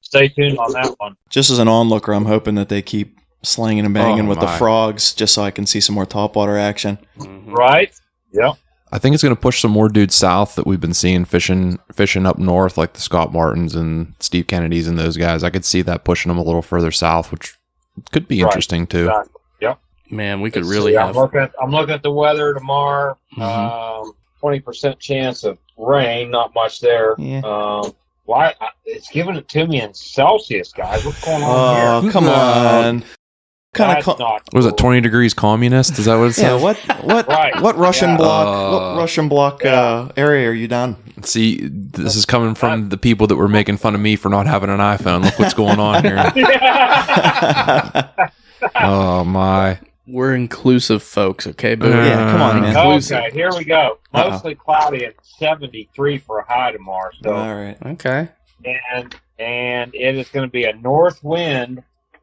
stay tuned on that one. Just as an onlooker, I'm hoping that they keep slinging and banging with the frogs just so I can see some more topwater action. Mm-hmm. Right? Yep. I think it's going to push some more dudes south that we've been seeing fishing up north, like the Scott Martins and Steve Kennedys and those guys. I could see that pushing them a little further south, which could be interesting too. Exactly. Yep. Man, we could really have. I'm looking at the weather tomorrow. 20% chance of rain. Not much there. Yeah. Why? It's giving it to me in Celsius, guys. What's going on here? Oh, come on. Was it 20 degrees communist? Is that what it says? Yeah, what Russian bloc? What Russian bloc area are you down? See, this is coming from the people that were making fun of me for not having an iPhone. Look what's going on here. Oh my! We're inclusive, folks. Okay, but yeah, come on, man. Okay, here we go. Mostly cloudy at 73 for a high tomorrow. So all right, okay, and it is going to be a north wind.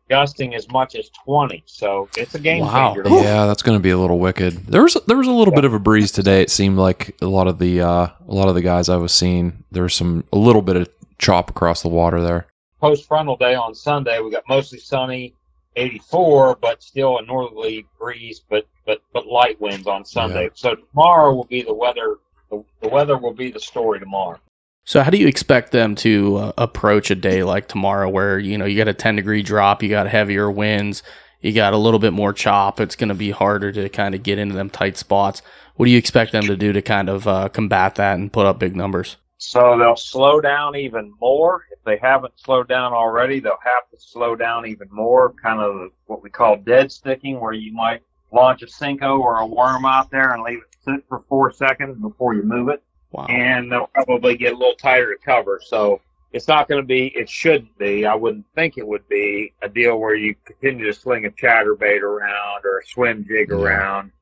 Gusting as much as 20, so it's a game changer. Yeah, that's going to be a little wicked. There was a little bit of a breeze today. It seemed like a lot of the guys I was seeing, there was a little bit of chop across the water there. Post frontal day on Sunday, we got mostly sunny, 84, but still a northerly breeze, but light winds on Sunday. Yeah. So tomorrow will be the weather. The weather will be the story tomorrow. So how do you expect them to approach a day like tomorrow where, you got a 10-degree drop, you got heavier winds, you got a little bit more chop, it's going to be harder to kind of get into them tight spots. What do you expect them to do to kind of combat that and put up big numbers? So they'll slow down even more. If they haven't slowed down already, they'll have to slow down even more, kind of what we call dead sticking, where you might launch a Cinco or a worm out there and leave it sit for 4 seconds before you move it. Wow. And they'll probably get a little tighter to cover. So it's not going to be, it shouldn't be, I wouldn't think it would be a deal where you continue to sling a chatterbait around or a swim jig around.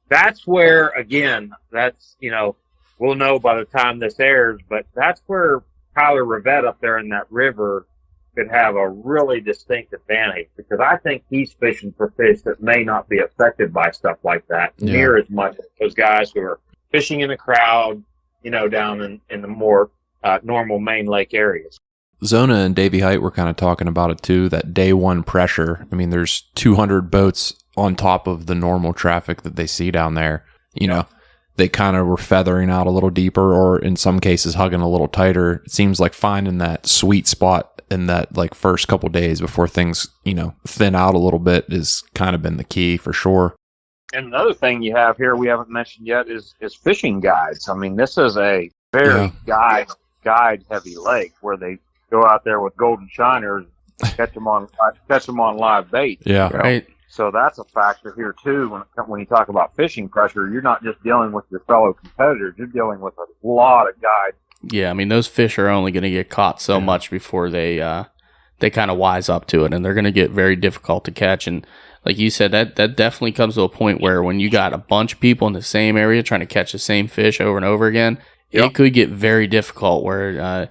That's where, again, that's, we'll know by the time this airs, but that's where Tyler Rivette up there in that river could have a really distinct advantage, because I think he's fishing for fish that may not be affected by stuff like that near as much as those guys who are fishing in a crowd, down in the more normal main lake areas. Zona and Davey Height were kind of talking about it too, that day one pressure. I mean, there's 200 boats on top of the normal traffic that they see down there. They kind of were feathering out a little deeper, or in some cases hugging a little tighter. It seems like finding that sweet spot in that like first couple days before things, thin out a little bit has kind of been the key for sure. And another thing you have here we haven't mentioned yet is fishing guides. I mean, this is a very guide heavy lake where they go out there with golden shiners, catch them on live bait. Yeah, right. So that's a factor here too. When you talk about fishing pressure, you're not just dealing with your fellow competitors; you're dealing with a lot of guides. Yeah, I mean, those fish are only going to get caught so much before they kind of wise up to it, and they're going to get very difficult to catch. And like you said, that definitely comes to a point where when you got a bunch of people in the same area trying to catch the same fish over and over again, it could get very difficult. Where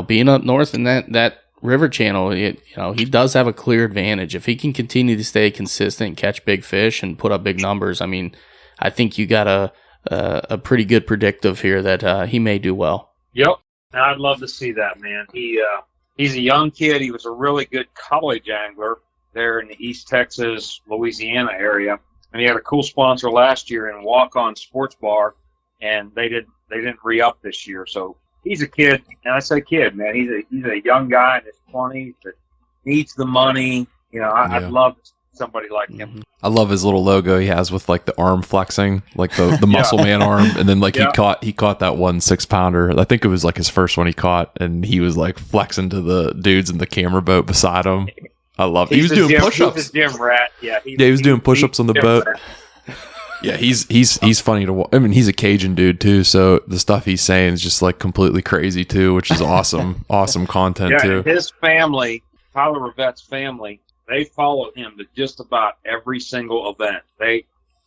being up north in that river channel, he does have a clear advantage if he can continue to stay consistent, and catch big fish, and put up big numbers. I mean, I think you got a pretty good predictive here that he may do well. Yep, I'd love to see that, man. He's a young kid. He was a really good college angler there in the East Texas, Louisiana area, and he had a cool sponsor last year in Walk On Sports Bar, and they didn't re-up this year. So he's a kid, and I say kid, man. He's a young guy in his 20s that needs the money. I'd love somebody like him. I love his little logo he has with like the arm flexing, like the muscle man arm, and then like he caught that 1 6-pounder. I think it was like his first one he caught, and he was like flexing to the dudes in the camera boat beside him. I love it. He was doing push-ups. He's a gym rat. Yeah, he was doing push-ups on the boat. Yeah, he's funny to watch. I mean, he's a Cajun dude too, so the stuff he's saying is just like completely crazy too, which is awesome. Awesome content too. His family, Tyler Rivette's family, they follow him to just about every single event.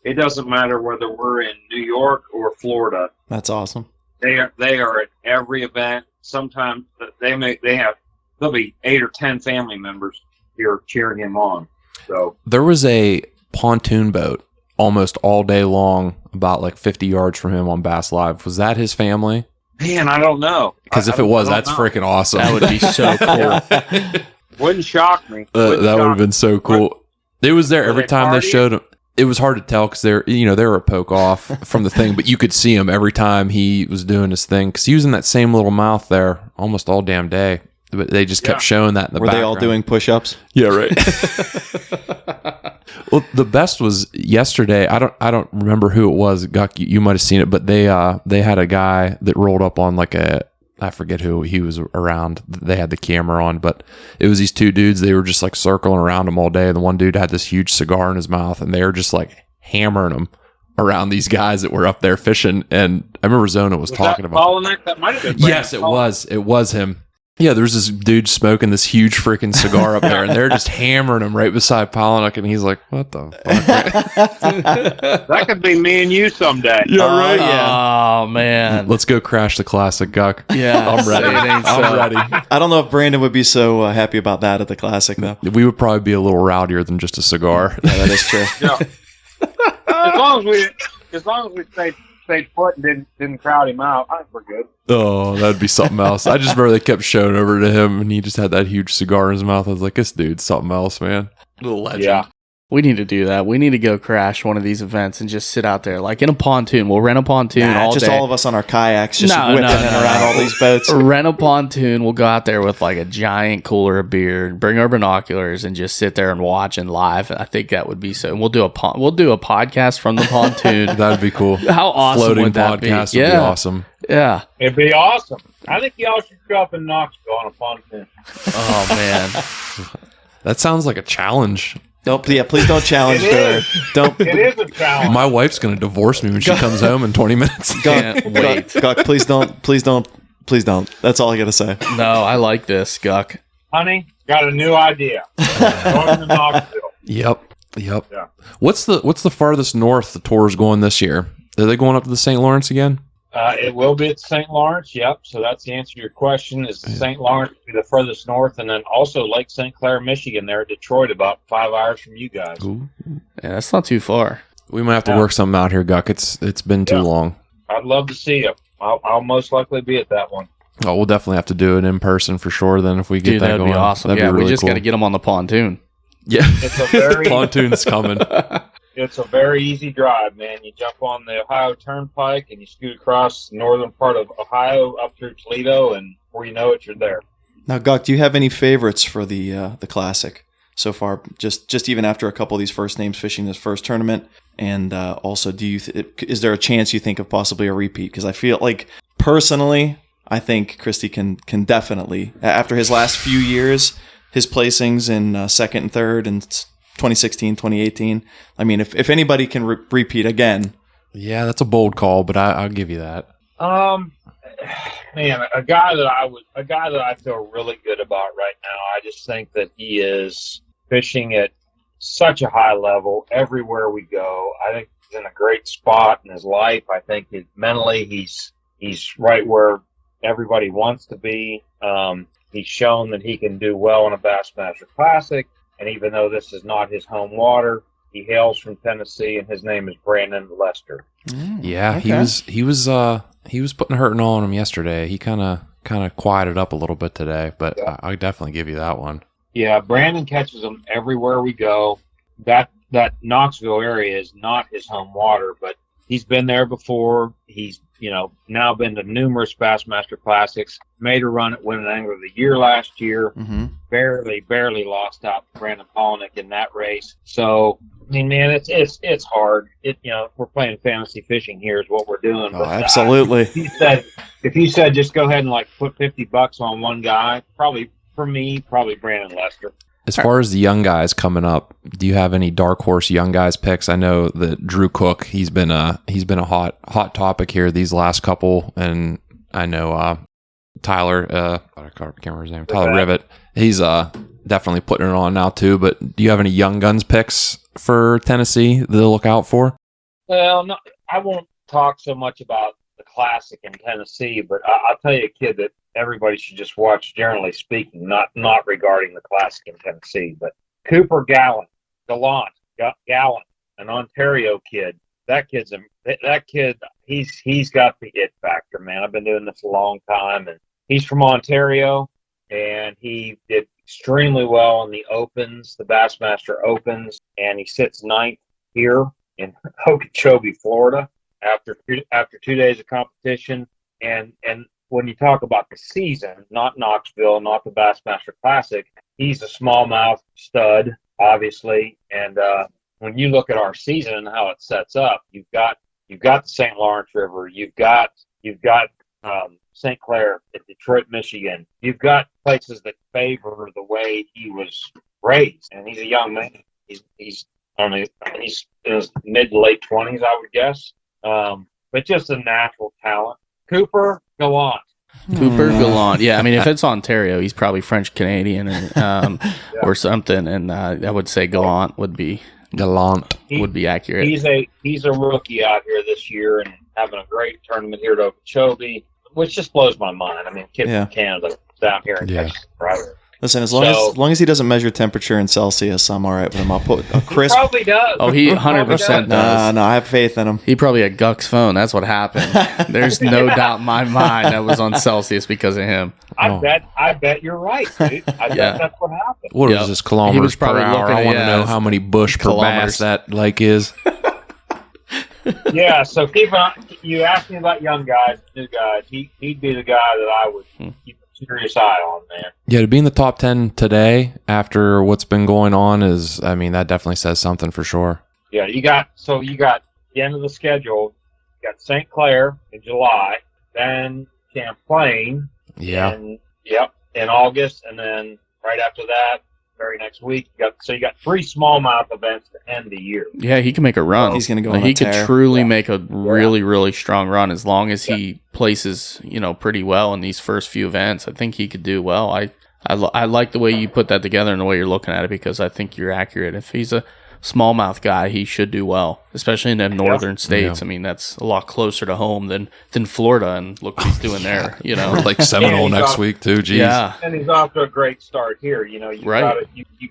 It doesn't matter whether we're in New York or Florida. That's awesome. They are at every event. Sometimes there'll be 8 or 10 family members here cheering him on. So there was a pontoon boat almost all day long, about like 50 yards from him on Bass Live. Was that his family? Man, I don't know. Because if it was, that's freaking awesome. That would be so cool. Wouldn't shock me. That would have been so cool. It was there every time they showed him. It was hard to tell because they were a poke off from the thing, but you could see him every time he was doing his thing because he was in that same little mouth there almost all damn day. But they just kept showing that in the background. Were they all doing push-ups? Yeah, right. Well, the best was yesterday. I don't remember who it was. Guck, you might have seen it, but they had a guy that rolled up on like I forget who he was around. They had the camera on, but it was these two dudes. They were just like circling around him all day. The one dude had this huge cigar in his mouth, and they were just like hammering him around these guys that were up there fishing. And I remember Zona was talking about. Polinick? That might have been. Yes, it was. It was him. Yeah, there's this dude smoking this huge freaking cigar up there, and they're just hammering him right beside Polinick, and he's like, "What the fuck?" That could be me and you someday. Yeah, right. Yeah. Oh man, let's go crash the classic, Guck. Yeah, I'm ready. I'm ready. I don't know if Brandon would be so happy about that at the classic, though. We would probably be a little rowdier than just a cigar. Yeah, that is true. Yeah. As long as we stayed put and didn't crowd him out, I think we're good. Oh, that'd be something else. I just remember they kept showing over to him, and he just had that huge cigar in his mouth. I was like, this dude's something else, man. Little legend. Yeah. We need to do that. We need to go crash one of these events and just sit out there, like in a pontoon. We'll rent a pontoon all just day. all of us on our kayaks, just whipping around all these boats. Rent a pontoon. We'll go out there with like a giant cooler of beer, bring our binoculars, and just sit there and watch and live. I think that would be so. And we'll do a podcast from the pontoon. That'd be cool. How awesome Floating would that be? podcast would be awesome. Yeah, it'd be awesome. I think y'all should go up in Knoxville on a pontoon. Oh man, that sounds like a challenge. Nope. Yeah, please don't challenge her. Don't. It is a challenge. My wife's going to divorce me when she comes home in 20 minutes. Can't wait. Guck, please don't. That's all I got to say. No, I like this, Guck. Honey, got a new idea. Going to Knoxville. Yep. Yeah. What's the farthest north the tour's going this year? Are they going up to the St. Lawrence again? It will be at St. Lawrence. Yep. So that's the answer to your question. Is St. Lawrence be the furthest north, and then also Lake St. Clair, Michigan. There at Detroit, about 5 hours from you guys. Ooh. Yeah, that's not too far. We might have to work something out here, Guck. It's been too long. I'd love to see you. I'll most likely be at that one. Oh, we'll definitely have to do it in person for sure. Then if we get Dude, that that'd going, be awesome. that'd Yeah, be really we just cool. got to get them on the pontoon. Yeah, It's a very pontoon's coming. It's a very easy drive, man. You jump on the Ohio Turnpike and you scoot across the northern part of Ohio up through Toledo, and before you know it, you're there. Now, Guck, do you have any favorites for the Classic so far? Just even after a couple of these first names fishing this first tournament, and also, is there a chance you think of possibly a repeat? Because I feel like personally, I think Christie can definitely, after his last few years, his placings in second and third and 2016, 2018. I mean, if anybody can repeat again. Yeah, that's a bold call, but I'll give you that. Man, a guy that I feel really good about right now. I just think that he is fishing at such a high level everywhere we go. I think he's in a great spot in his life. I think mentally he's right where everybody wants to be. He's shown that he can do well in a Bassmaster Classic. And even though this is not his home water, he hails from Tennessee, and his name is Brandon Lester. Yeah, okay. he was putting hurting on him yesterday. He kind of quieted up a little bit today, but Yeah. I definitely give you that one. Yeah, Brandon catches them everywhere we go. That Knoxville area is not his home water, but he's been there before. He's now been to numerous Bassmaster Classics. Made a run at Winning Angler of the Year last year. Mm-hmm. Barely lost out to Brandon Polnick in that race. So I mean, man, it's hard. We're playing fantasy fishing here is what we're doing. Oh, absolutely. If you said just go ahead and put $50 on one guy, probably Brandon Lester. As far as the young guys coming up, do you have any dark horse young guys picks? I know that Drew Cook, he's been a hot topic here these last couple, and I know Tyler, I can't remember his name, Tyler Rivet. He's definitely putting it on now too. But do you have any young guns picks for Tennessee that they'll look out for? Well, no, I won't talk so much about the Classic in Tennessee, but I'll tell you a kid that everybody should just watch, generally speaking, not regarding the Classic in Tennessee, but Cooper Gallant, an Ontario kid. That kid, he's got the it factor, man. I've been doing this a long time, and he's from Ontario, and he did extremely well in the Opens, the Bassmaster Opens, and he sits ninth here in Okeechobee, Florida, after 2 days of competition, and when you talk about the season, not Knoxville, not the Bassmaster Classic, he's a smallmouth stud, obviously. And when you look at our season and how it sets up, you've got the St. Lawrence River, you've got St. Clair at Detroit, Michigan. You've got places that favor the way he was raised, and he's a young man. He's in his mid to late 20s, I would guess. But just a natural talent. Cooper Gallant. Yeah, I mean, if it's Ontario, he's probably French Canadian or something, and I would say Gallant would be accurate. He's a rookie out here this year and having a great tournament here at Okeechobee, which just blows my mind. I mean, kid from Canada down here in Texas, right? Listen, as long as he doesn't measure temperature in Celsius, I'm all right with him. I'll put a crisp. He probably does. Oh, he 100% does. No, I have faith in him. He probably had Guck's phone. That's what happened. There's no doubt in my mind that was on Celsius because of him. I bet you're right, dude. I bet that's what happened. What is this, kilometers per hour? I want to know his how many bush per bass that is. Yeah, so you asked me about young guys, new guys. He'd be the guy that I would keep a serious eye on, man. Yeah, to be in the top 10 today after what's been going on that definitely says something for sure. Yeah, you got the end of the schedule. You got St. Clair in July, then Champlain. Yeah. In August, and then right after that, very next week. You got 3 smallmouth events to end the year. Yeah, he can make a run. He's going to go on He a could tear. truly make a really, really strong run as long as he places, pretty well in these first few events. I think he could do well. I like the way you put that together and the way you're looking at it, because I think you're accurate. If he's a smallmouth guy, he should do well, especially in the northern states. Yeah. I mean, that's a lot closer to home than Florida, and look what he's doing there. Like Seminole next week too. Geez. Yeah, And he's off to a great start here. You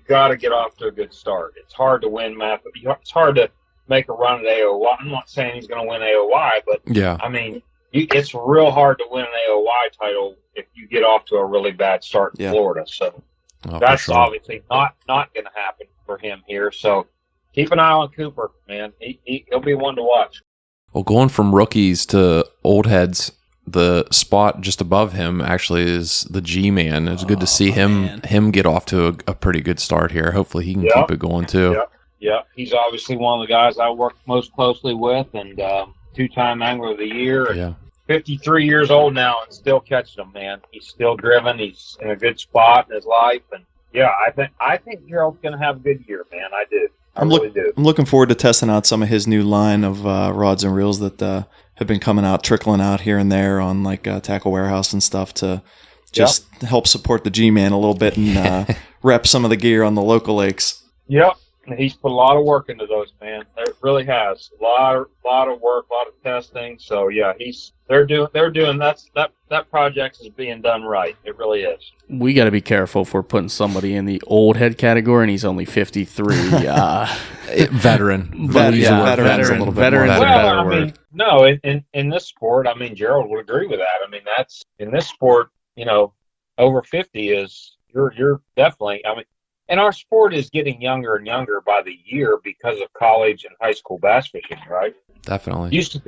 got to get off to a good start. It's hard to win It's hard to make a run at AOY. I'm not saying he's going to win AOY, but Yeah. I mean, it's real hard to win an AOY title if you get off to a really bad start in Florida. So that's for sure. obviously not going to happen for him here. So keep an eye on Cooper, man. He'll be one to watch. Well, going from rookies to old heads, the spot just above him actually is the G-Man. It's good to see him get off to a pretty good start here. Hopefully he can keep it going too. Yeah, he's obviously one of the guys I work most closely with, and 2-time Angler of the Year. Yeah. 53 years old now and still catching them, man. He's still driven. He's in a good spot in his life, and I think Gerald's going to have a good year, man. I do. I really do. I'm looking forward to testing out some of his new line of rods and reels that have been trickling out here and there on like Tackle Warehouse and stuff to just help support the G-Man a little bit and rep some of the gear on the local lakes. Yep. And he's put a lot of work into those, man. It really has. A lot of work, a lot of testing. So yeah, they're doing that project is being done right. It really is. we got to be careful if we're putting somebody in the old head category, and he's only 53. Veteran. Veterans a little bit Veterans more. a Well, better I word. mean, no, in this sport, I mean, Gerald would agree with that. I mean, that's in this sport, over 50 is you're definitely. I mean, and our sport is getting younger and younger by the year because of college and high school bass fishing, right? Definitely. Used to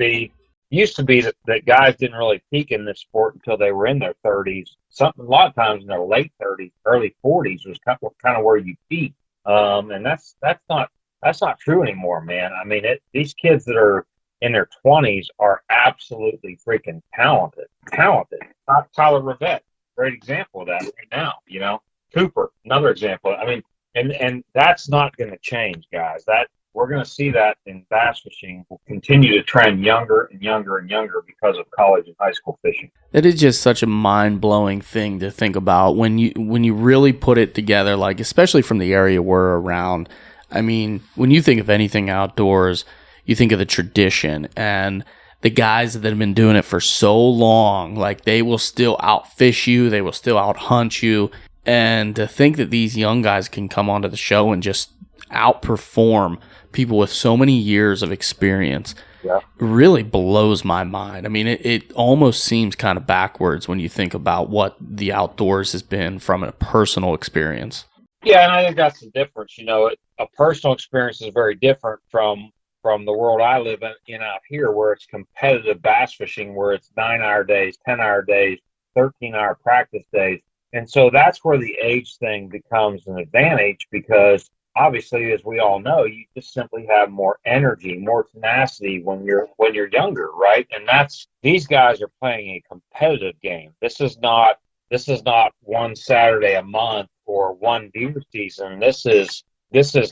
be that guys didn't really peak in this sport until they were in their 30s. A lot of times in their late 30s, early 40s was kind of where you peak. And that's not true anymore, man. I mean, these kids that are in their 20s are absolutely freaking talented. Tyler Rivette, great example of that right now. Cooper, another example. I mean, and that's not going to change, guys. That we're going to see that in bass fishing will continue to trend younger and younger and younger because of college and high school fishing. It is just such a mind-blowing thing to think about when you really put it together, like especially from the area we're around. I mean, when you think of anything outdoors, you think of the tradition and the guys that have been doing it for so long. Like, they will still outfish you, they will still outhunt you, and to think that these young guys can come onto the show and just outperform people with so many years of experience really blows my mind. I mean, it almost seems kind of backwards when you think about what the outdoors has been from a personal experience. Yeah, and I think that's the difference. A personal experience is very different from the world I live in out here, where it's competitive bass fishing, where it's 9-hour days, 10-hour days, 13-hour practice days. And so that's where the age thing becomes an advantage, because obviously, as we all know, you just simply have more energy, more tenacity when you're younger, right? And these guys are playing a competitive game. This is not one Saturday a month or one deer season. This is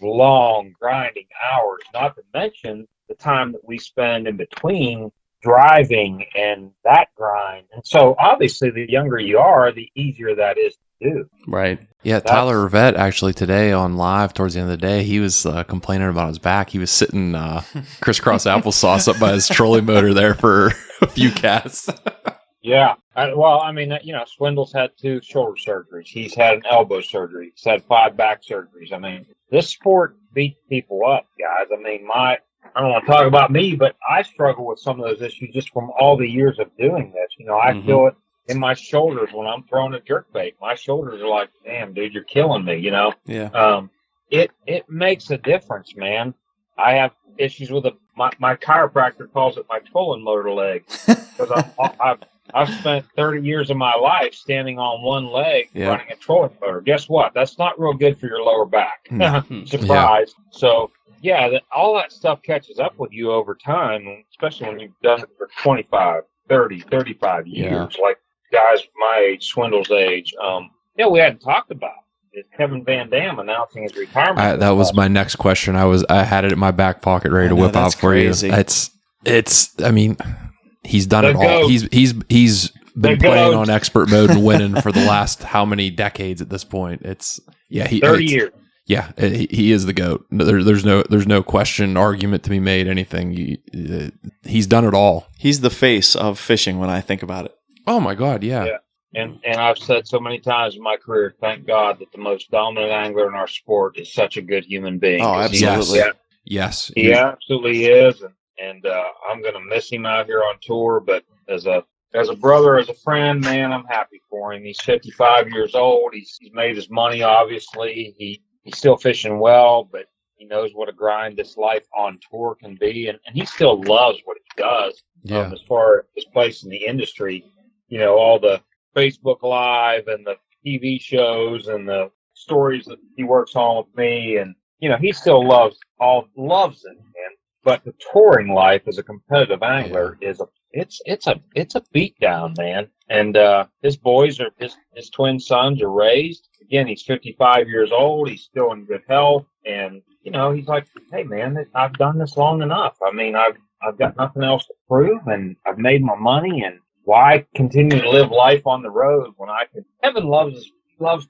long grinding hours, not to mention the time that we spend in between driving and that grind. And so obviously the younger you are, the easier that is to do. Right. Yeah, Tyler Rivette actually today on live towards the end of the day, he was complaining about his back. He was sitting crisscross applesauce up by his trolling motor there for a few casts. Yeah. Swindle's had 2 shoulder surgeries. He's had an elbow surgery. He's had 5 back surgeries. I mean, this sport beats people up, guys. I mean, I don't want to talk about me, but I struggle with some of those issues just from all the years of doing this. I feel it in my shoulders when I'm throwing a jerkbait. My shoulders are like, damn, dude, you're killing me, Yeah. It makes a difference, man. I have issues with my chiropractor calls it my trolling motor leg, because I've spent 30 years of my life standing on one leg running a trolling motor. Guess what? That's not real good for your lower back. Surprise. Yeah. So, all that stuff catches up with you over time, especially when you've done it for 25, 30, 35 years, like guys my age, Swindle's age. We hadn't talked about. is Kevin Van Dam announcing his retirement. That was my next question. I had it in my back pocket ready to whip out for crazy. you. It's. I mean, he's done it all. GOAT. He's been The playing GOAT. on expert mode and winning for the last how many decades at this point? 30 years. Yeah, he is the GOAT. There's no question, argument to be made. Anything. He's done it all. He's the face of fishing when I think about it. Oh my God, yeah. And I've said so many times in my career, thank God that the most dominant angler in our sport is such a good human being. Oh, 'Cause absolutely. Yes. He absolutely is, and I'm going to miss him out here on tour. But as a brother, as a friend, man, I'm happy for him. He's 55 years old. He's made his money. Obviously, he's still fishing well, but he knows what a grind this life on tour can be, and he still loves what he does. Yeah. As far as his place in the industry, all the Facebook Live and the TV shows and the stories that he works on with me, and he still loves it, man. But the touring life as a competitive angler is it's a beatdown, man. And his boys his twin sons are raised. Again, he's 55 years old. He's still in good health, and he's like, hey, man, I've done this long enough. I mean, I've got nothing else to prove, and I've made my money, and why continue to live life on the road when I can? Kevin loves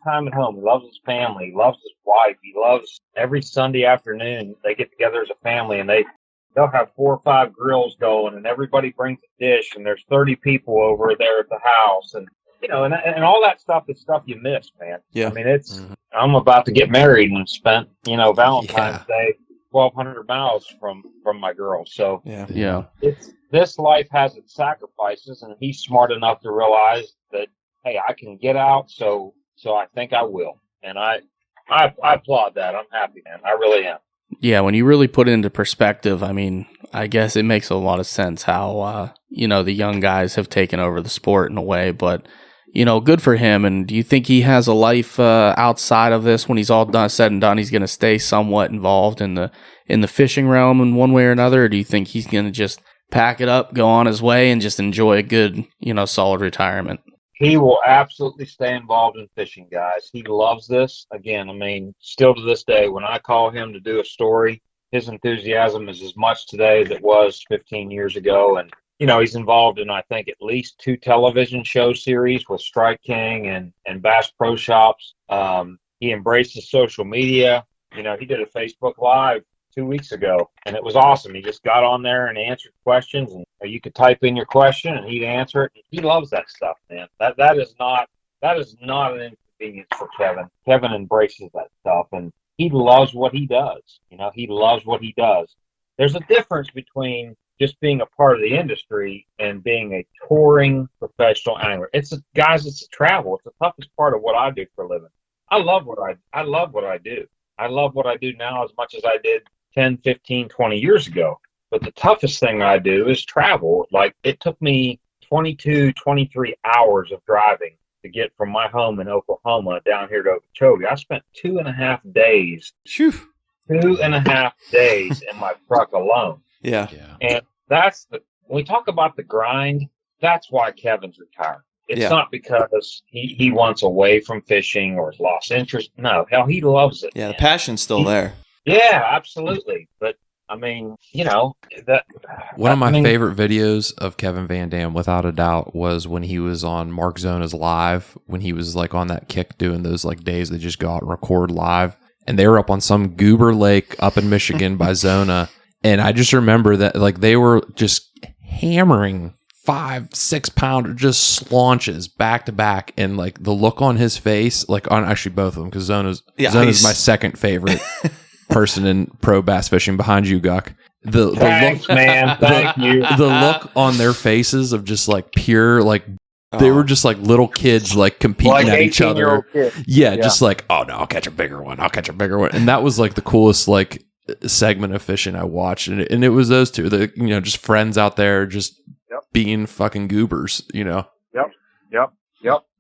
time at home. He loves his family. He loves his wife. He loves every Sunday afternoon they get together as a family, and they'll have 4 or 5 grills going, and everybody brings a dish, and there's 30 people over there at the house, and and all that stuff is stuff you miss, man. Yeah. I mean, I'm about to get married and spent Valentine's Day 1,200 miles from my girl, so Yeah. this life has its sacrifices, and he's smart enough to realize that, hey, I can get out, so I think I will. And I applaud that. I'm happy, man. I really am. Yeah, when you really put it into perspective, I mean, I guess it makes a lot of sense how, the young guys have taken over the sport in a way, but, good for him. And do you think he has a life outside of this when he's all said and done? He's going to stay somewhat involved in the fishing realm in one way or another? Or do you think he's going to just pack it up, go on his way, and just enjoy a good, solid retirement? He will absolutely stay involved in fishing, guys. He loves this. Again, I mean, still to this day, when I call him to do a story, his enthusiasm is as much today as it was 15 years ago. And, he's involved in, I think, at least 2 television show series with Strike King and Bass Pro Shops. He embraces social media. He did a Facebook Live 2 weeks ago, and it was awesome. He just got on there and answered questions, and you could type in your question and he'd answer it. He loves that stuff, man. That is not an inconvenience for Kevin. Kevin embraces that stuff, and he loves what he does. He loves what he does. There's a difference between just being a part of the industry and being a touring professional angler. It's travel. It's the toughest part of what I do for a living. I love what I do. I love what I do now as much as I did 10, 15, 20 years ago. But the toughest thing I do is travel. Like, it took me 22, 23 hours of driving to get from my home in Oklahoma down here to Okeechobee. I spent 2.5 days. Phew. 2.5 days in my truck alone. Yeah. And when we talk about the grind, that's why Kevin's retired. It's not because he wants away from fishing or has lost interest. No, hell, he loves it. Yeah, the passion's still there. Yeah, absolutely. But I mean, One of my favorite videos of Kevin Van Dam, without a doubt, was when he was on Mark Zona's Live, when he was like on that kick doing those like days they just go out and record live. And they were up on some goober lake up in Michigan by Zona. And I just remember that like they were just hammering 5-6 pounder just slaunches back to back, and like the look on his face, like on actually both of them, because Zona's my second favorite person in pro bass fishing behind you, Guck. Thanks, man. Thank you. The look on their faces of just like pure like they were just like little kids like competing like at each other. Yeah, just like, oh no, I'll catch a bigger one. And that was like the coolest like segment of fishing I watched, and it was those two, just friends out there just being fucking goobers, Yep.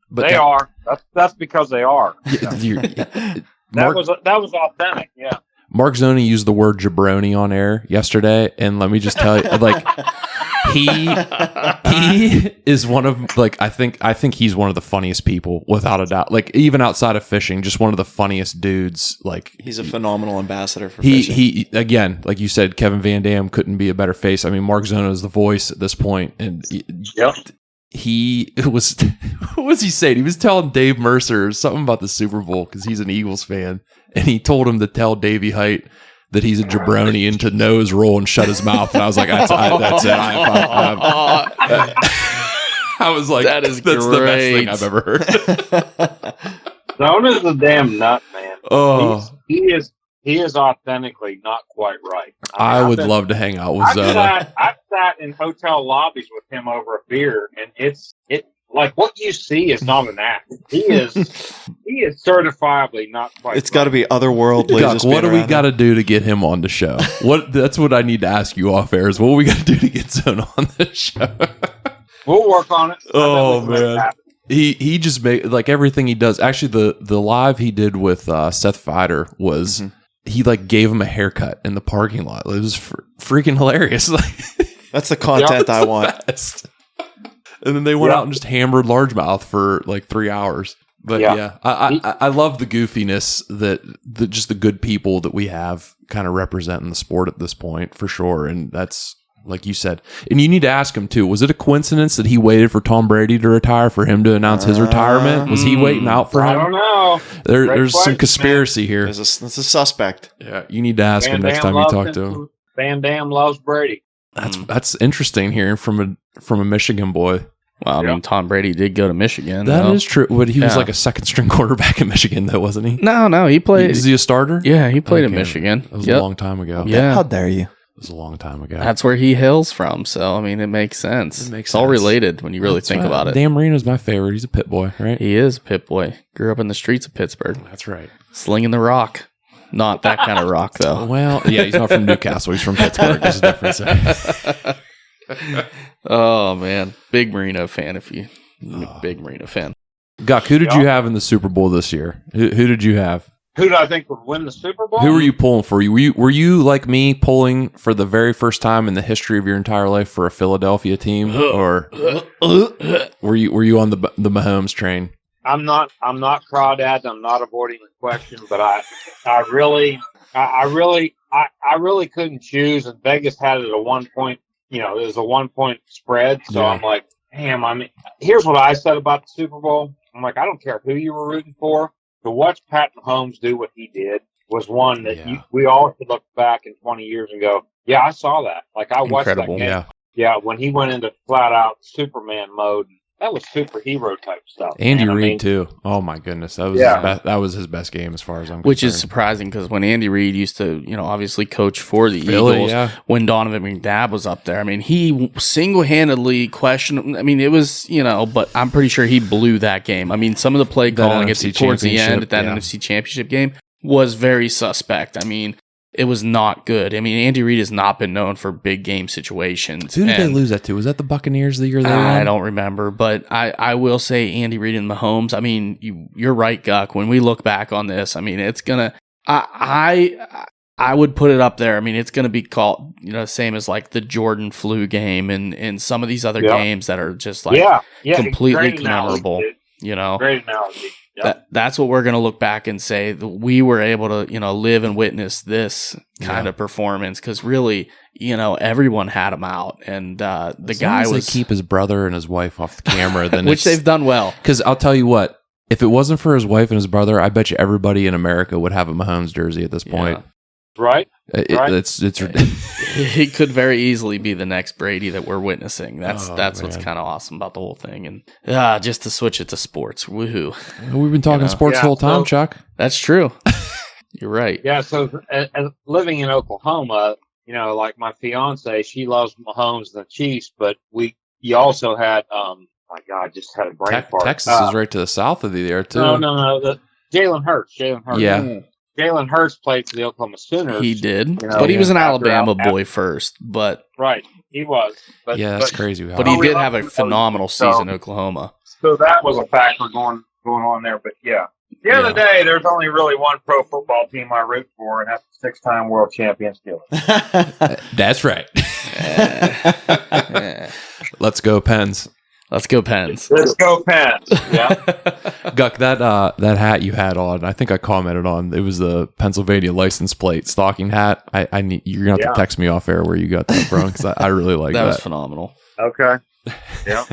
But they are. That's because they are. That was authentic. Yeah. Mark Zona used the word jabroni on air yesterday, and let me just tell you, like he he is one of like I think he's one of the funniest people without a doubt. Like even outside of fishing, just one of the funniest dudes. Like He's a phenomenal ambassador for fishing. he again, like you said, Kevin Van Dam couldn't be a better face. I mean, Mark Zona is the voice at this point, and he was what was he saying? He was telling Dave Mercer something about the Super Bowl because he's an Eagles fan, and he told him to tell Davey Height that he's a jabroni and to nose roll and shut his mouth. And I was like, that's it. I was like, that's great. The best thing I've ever heard. Zona's a damn nut, man. Oh, He is authentically not quite right. I would love to hang out with Zona. I've sat in hotel lobbies with him over a beer, and it's like what you see is not an act. He is certifiably not quite. It's got to be otherworldly. Guck, what do we got to do to get him on the show? That's what I need to ask you off air. Is what we got to do to get Zona on the show? We'll work on it. Oh man. He just made like everything he does. Actually, the live he did with Seth Feider was he like gave him a haircut in the parking lot. It was freaking hilarious. That's the content I want. Best. And then they went out and just hammered largemouth for like 3 hours. But I love the goofiness that just the good people that we have kind of representing the sport at this point for sure. And that's like you said. And you need to ask him too. Was it a coincidence that he waited for Tom Brady to retire for him to announce his retirement? Was he waiting out for him? I don't know. There's some conspiracy here. There's a suspect. Yeah, you need to ask him next time you talk to him. Van Dam loves Brady. That's interesting hearing from a Michigan boy. Well, I mean, Tom Brady did go to Michigan. That is true. But he was like a second string quarterback in Michigan, though, wasn't he? No, he played. Is he a starter? Yeah, he played in Michigan. That was a long time ago. Yeah. How dare you? It was a long time ago. That's where he hails from. So, I mean, it makes sense. It's all related when you really think about it. Dan Marino's my favorite. He's a pit boy, right? He is a pit boy. Grew up in the streets of Pittsburgh. That's right. Slinging the rock. Not that kind of rock, though. Well, yeah, he's not from Newcastle. He's from Pittsburgh. There's a difference there. Oh, man. Big Marino fan big Marino fan. Guck, who did you have in the Super Bowl this year? Who did you have? Who did I think would win the Super Bowl? Who were you pulling for? Were you like me pulling for the very first time in the history of your entire life for a Philadelphia team, or were you on the Mahomes train? I'm not crawdad. I'm not avoiding the question, but I really couldn't choose. And Vegas had it at a 1 point. It was a 1 point spread. So I'm like, damn. Here's what I said about the Super Bowl. I'm like, I don't care who you were rooting for. To watch Pat Mahomes do what he did was one that we all could look back in 20 years and go, yeah, I saw that. Like I watched that game. Yeah, when he went into flat out Superman mode, that was superhero type stuff. Andy Reid too. Oh my goodness, that was his best game as far as I'm concerned. Which is surprising because when Andy Reid used to, obviously coach for the Eagles, when Donovan McNabb was up there, I mean, he single-handedly questioned. I mean, it was but I'm pretty sure he blew that game. I mean, some of the play calling towards the end at that NFC Championship game was very suspect. I mean, it was not good. I mean, Andy Reid has not been known for big game situations. Who did they lose that to? Was that the Buccaneers the year they won? I don't remember, but I will say Andy Reid and Mahomes. I mean, you're right, Guck. When we look back on this, I mean, it's gonna. I would put it up there. I mean, it's gonna be called same as like the Jordan flu game and some of these other games that are just like completely memorable. Great analogy. Yep. That's what we're going to look back and say that we were able to, live and witness this kind of performance because really, everyone had him out, and the guy was keep his brother and his wife off the camera, then which they've done well. Because I'll tell you what, if it wasn't for his wife and his brother, I bet you everybody in America would have a Mahomes jersey at this point. Right. It's he could very easily be the next Brady that we're witnessing. That's what's kind of awesome about the whole thing. And just to switch it to sports, woohoo! We've been talking sports the whole time, Chuck. That's true. You're right. Yeah. So living in Oklahoma, like my fiance, she loves Mahomes and the Chiefs, but you also had my God, I just had a brain fart. Texas is right to the south of you there too. No. Jalen Hurts. Yeah. Jalen Hurts played for the Oklahoma Sooners. He did, but he was an Alabama boy first. But right, he was. But, that's crazy. But he did have a phenomenal season in Oklahoma. So that was a factor going on there. But the other day, there's only really one pro football team I root for, and that's the 6-time world champion Steelers. That's right. Let's go Pens. Let's go Pens. Let's go Pens. Yeah. Guck, that hat you had on, I think I commented on, it was the Pennsylvania license plate stocking hat. I need, you're going to have to text me off air where you got that from, because I really like that. That was phenomenal. Okay. Yeah.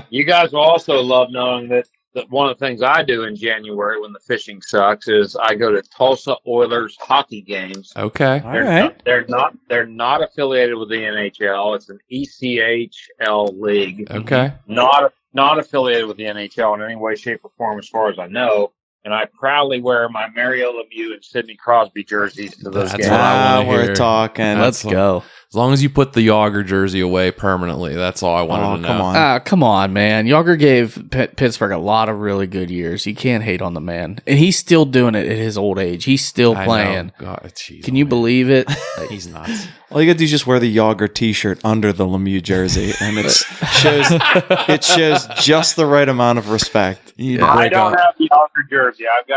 You guys will also love knowing that one of the things I do in January when the fishing sucks is I go to Tulsa Oilers hockey games. Okay. All right. They're not affiliated with the NHL. It's an ECHL league. Okay. Not affiliated with the NHL in any way, shape, or form, as far as I know. And I proudly wear my Mario Lemieux and Sidney Crosby jerseys to those That's games. what I wanna We're hear. talking. Let's go. As long as you put the Yager jersey away permanently, that's all I wanted to know. Come on. Come on, man. Yager gave Pittsburgh a lot of really good years. You can't hate on the man. And he's still doing it at his old age. He's still I playing. know. God, geez, Can you believe it? He's nuts. All you got to do is just wear the Yager T-shirt under the Lemieux jersey, and it shows just the right amount of respect. I don't have the Yager jersey. I've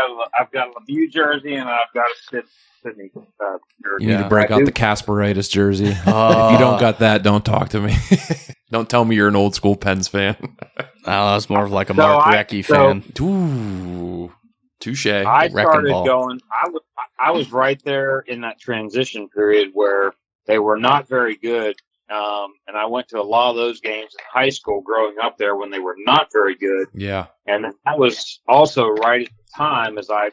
got a Lemieux jersey, and I've got a Sydney jersey. You need to break out the Kasperitis jersey. If you don't got that, don't talk to me. Don't tell me you're an old school Pens fan. I was more of like a Mark Recchi fan. Ooh, touche. I Wrecking started ball. going. I was right there in that transition period where they were not very good, and I went to a lot of those games in high school growing up there when they were not very good. Yeah. And that was also right at the time as I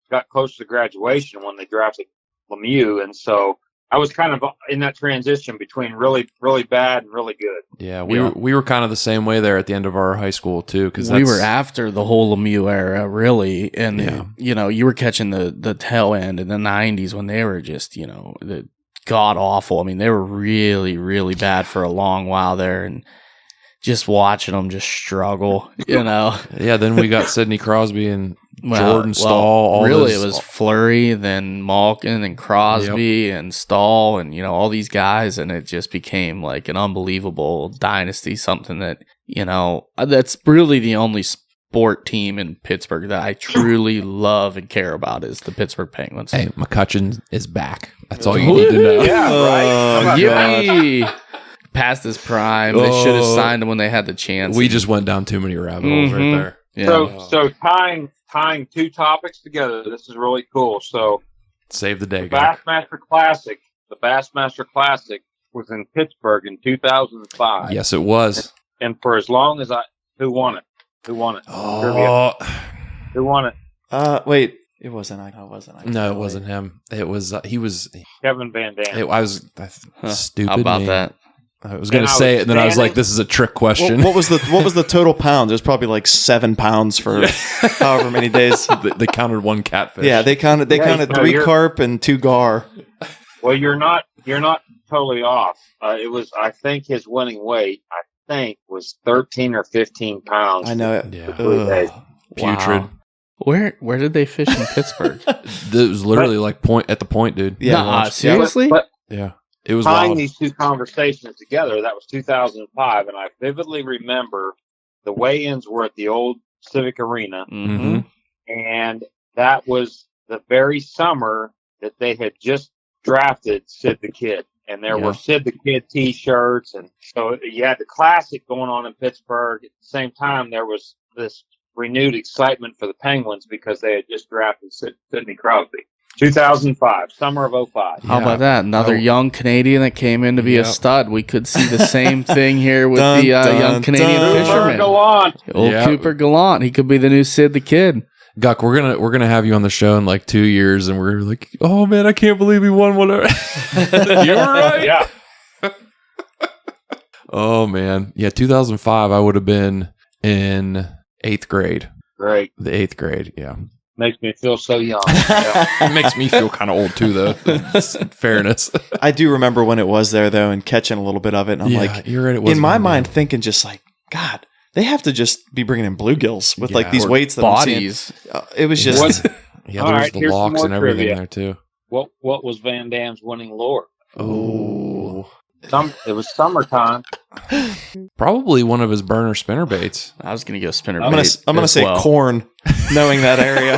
got close to graduation when they drafted Lemieux, and so I was kind of in that transition between really, really bad and really good. Yeah, we were kind of the same way there at the end of our high school too, because we were after the whole Lemieux era, really, and you were catching the tail end in the '90s when they were just the god awful. I mean, they were really, really bad for a long while there, and just watching them just struggle, Yeah, then we got Sidney Crosby and Jordan Stahl. It was Fleury, then Malkin, and Crosby, and Stahl, and all these guys, and it just became like an unbelievable dynasty. Something that that's really the only sport team in Pittsburgh that I truly love and care about is the Pittsburgh Penguins. Hey, McGuckin is back. That's all you need to know. Yeah, right. Yippee! Past his prime. They should have signed him when they had the chance. We just went down too many rabbit holes right there. Yeah. So tying two topics together, this is really cool. So Save the day, the guy. Bassmaster Classic was in Pittsburgh in 2005. Yes, it was. And for as long as who won it? Oh, Who won it? Wait, it wasn't. I wasn't. no, it wasn't him. It was he was. Kevin Van Dam. I was stupid. How about me. that? I was going to And I say was it, and then I was standing- like, "This is a trick question." What was the total pounds? It was probably like 7 pounds for however many days. They counted one catfish. Yeah, they counted no, 3 you're- carp and 2 gar. Well, you're not totally off. It was, I think, his winning weight. Was 13 or 15 pounds. I know it. Yeah. Ugh. Putrid. Wow. Where did they fish in Pittsburgh? It was literally like at the point, dude. Yeah, Nuh-uh, seriously? But Yeah, it was tying wild. these two conversations together, that was 2005, and I vividly remember the weigh-ins were at the old Civic Arena, Mm-hmm. and that was the very summer that they had just drafted Sid the Kid. And there were Sid the Kid T-shirts, and so you had the Classic going on in Pittsburgh. At the same time, there was this renewed excitement for the Penguins because they had just drafted Sidney Crosby. 2005, summer of 05. How about that? Another young Canadian that came in to be a stud. We could see the same thing here with the young Canadian fisherman. Go on. Old Yeah. Cooper Gallant. He could be the new Sid the Kid. Guck, we're gonna have you on the show in like 2 years, and we're like, oh man, I can't believe he won whatever. You were right. Yeah. Oh man, yeah, 2005. I would have been in 8th grade. Great. The 8th grade. Yeah, Makes me feel so young. Yeah. it makes me feel kind of old too, though. In fairness. I do remember when it was there though, and catching a little bit of it. And I'm like, you're right. It was in my Van Dam. mind, thinking just like, God, they have to just be bringing in bluegills with like these Or weights that Bodies. I'm seeing. It was just. What- Yeah, All there's right, the here's some locks more and everything trivia. there too. What was Van Dam's winning lure? Oh, It was summertime. probably one of his burner spinner baits. I was going to go spinner I'm gonna bait say as well. corn, knowing that area.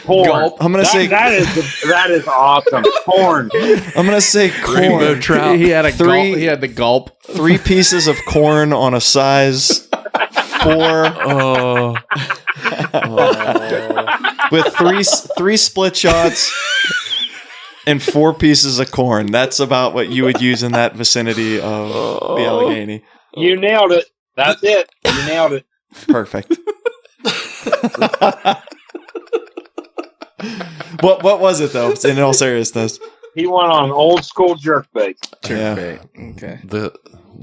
corn. I'm gonna say that is awesome. Corn. I'm gonna say Rainbow corn. trout. He had a Three- gulp. He had the gulp. 3 pieces of corn on a size 4 Oh. with three split shots and 4 pieces of corn. That's about what you would use in that vicinity of the Allegheny. You nailed it. That's it. You nailed it. Perfect. What was it though? In all seriousness, He went on old school jerkbait. yeah. Okay. The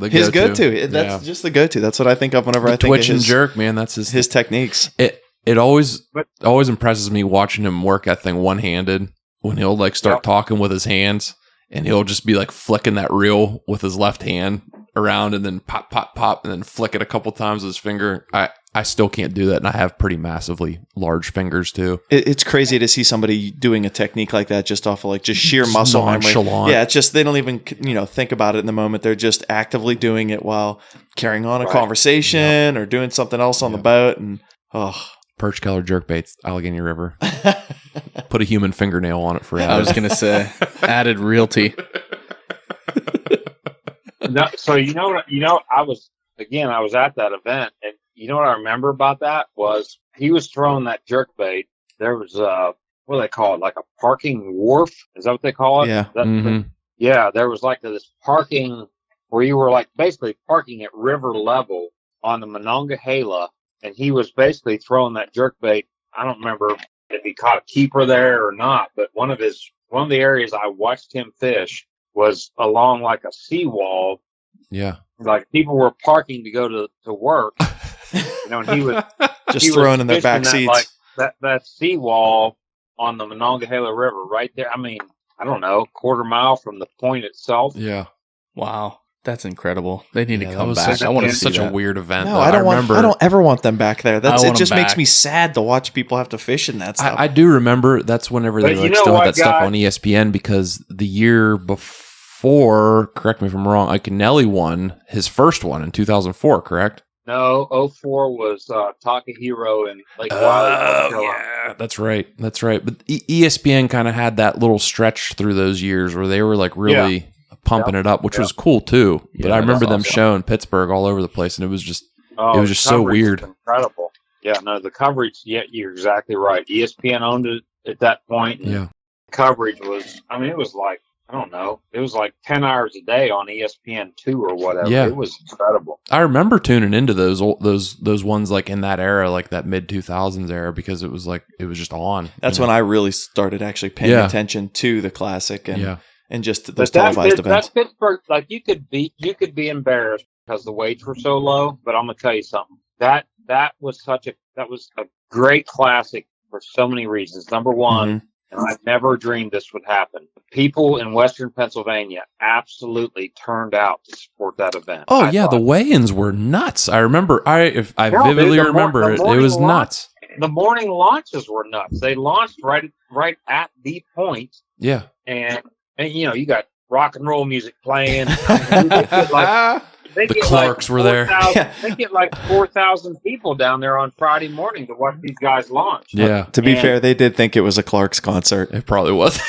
His go-to. That's just the go-to. That's what I think of whenever I think of twitch and his, jerk, man. That's his techniques. It always But- impresses me watching him work that thing one handed when he'll like start talking with his hands and he'll just be like flicking that reel with his left hand around and then pop pop pop and then flick it a couple times with his finger. I still can't do that, and I have pretty massively large fingers too. It's crazy to see somebody doing a technique like that just off of like just sheer muscle memory. Nonchalant. Yeah, it's just they don't even think about it in the moment. They're just actively doing it while carrying on a conversation or doing something else on the boat. And Perch color jerkbaits, Allegheny River. Put a human fingernail on it forever. I was gonna say added realty. No, so I was at that event, and you know what I remember about that was he was throwing that jerkbait. There was what do they call it, like a parking wharf? Is that what they call it? Yeah. Yeah, there was like this parking where you were like basically parking at river level on the Monongahela, and he was basically throwing that jerkbait. I don't remember if he caught a keeper there or not, but one of the areas I watched him fish was along like a seawall. Yeah. Like people were parking to go to work, and he was just throwing in their back seats. That seawall on the Monongahela River right there. I mean, I don't know, quarter mile from the point itself. Yeah. Wow, that's incredible. They need to that come was back. I want to see such that. a weird event. No, though. I remember, don't ever want them back there. I It want just them makes back. me sad to watch people have to fish in that stuff. I do remember that's whenever they But you like know still had what, that stuff guys? on ESPN because the year before, correct me if I'm wrong, Iconelli won his first one in 2004, correct? No, 04 was Takahiro and Lake Wiley. Yeah, that's right. But ESPN kind of had that little stretch through those years where they were like really pumping it up, which was cool too. But Yeah, I remember them that's awesome. showing Pittsburgh all over the place, and it was just Oh, it was just the so coverage weird. was incredible. Yeah, no, the coverage. Yeah, you're exactly right. ESPN owned it at that point. And Yeah. the coverage was. I mean, it was like I don't know. It was like 10 hours a day on ESPN2 or whatever. Yeah. It was incredible. I remember tuning into those ones like in that era, like that mid 2000s era, because it was just on. That's when I really started actually paying Yeah. attention to the classic and just those But that televised events. Pittsburgh, like you could be embarrassed because the weights were so low. But I'm gonna tell you something. That was a great classic for so many reasons. Number one, and I never dreamed this would happen. People in Western Pennsylvania absolutely turned out to support that event. Oh I yeah, thought. the weigh-ins were nuts. I remember. I No, vividly dude, remember it. It morning was launch- nuts. The morning launches were nuts. They launched right at the point, Yeah. and you got rock and roll music playing. The Clarks were there. They get like 4,000 people down there on Friday morning to watch these guys launch. Yeah. To be And- fair, they did think it was a Clark's concert. It probably was.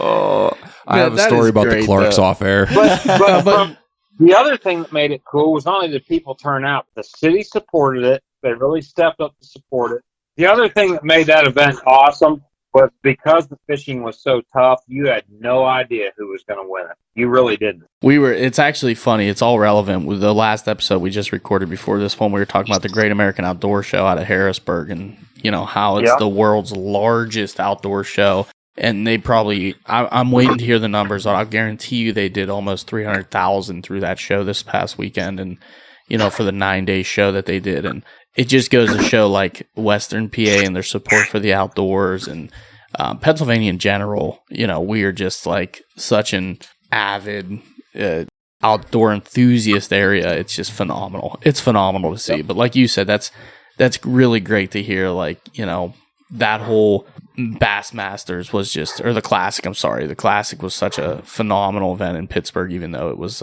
I have a that story is about the great, Clarks though. off air. But the other thing that made it cool was not only did people turn out, the city supported it. They really stepped up to support it. The other thing that made that event awesome was because the fishing was so tough, you had no idea who was going to win it. You really didn't. It's actually funny. It's all relevant. With the last episode we just recorded before this one, we were talking about the Great American Outdoor Show out of Harrisburg and, how it's the world's largest outdoor show. And they probably, I'm waiting to hear the numbers. I'll guarantee you they did almost 300,000 through that show this past weekend. And, for the 9-day show that they did. And it just goes to show like Western PA and their support for the outdoors and Pennsylvania in general. We are just like such an avid outdoor enthusiast area. It's just phenomenal. It's phenomenal to see. But like you said, that's really great to hear. Like, that whole Bassmasters was just, or the Classic, I'm sorry. The Classic was such a phenomenal event in Pittsburgh, even though it was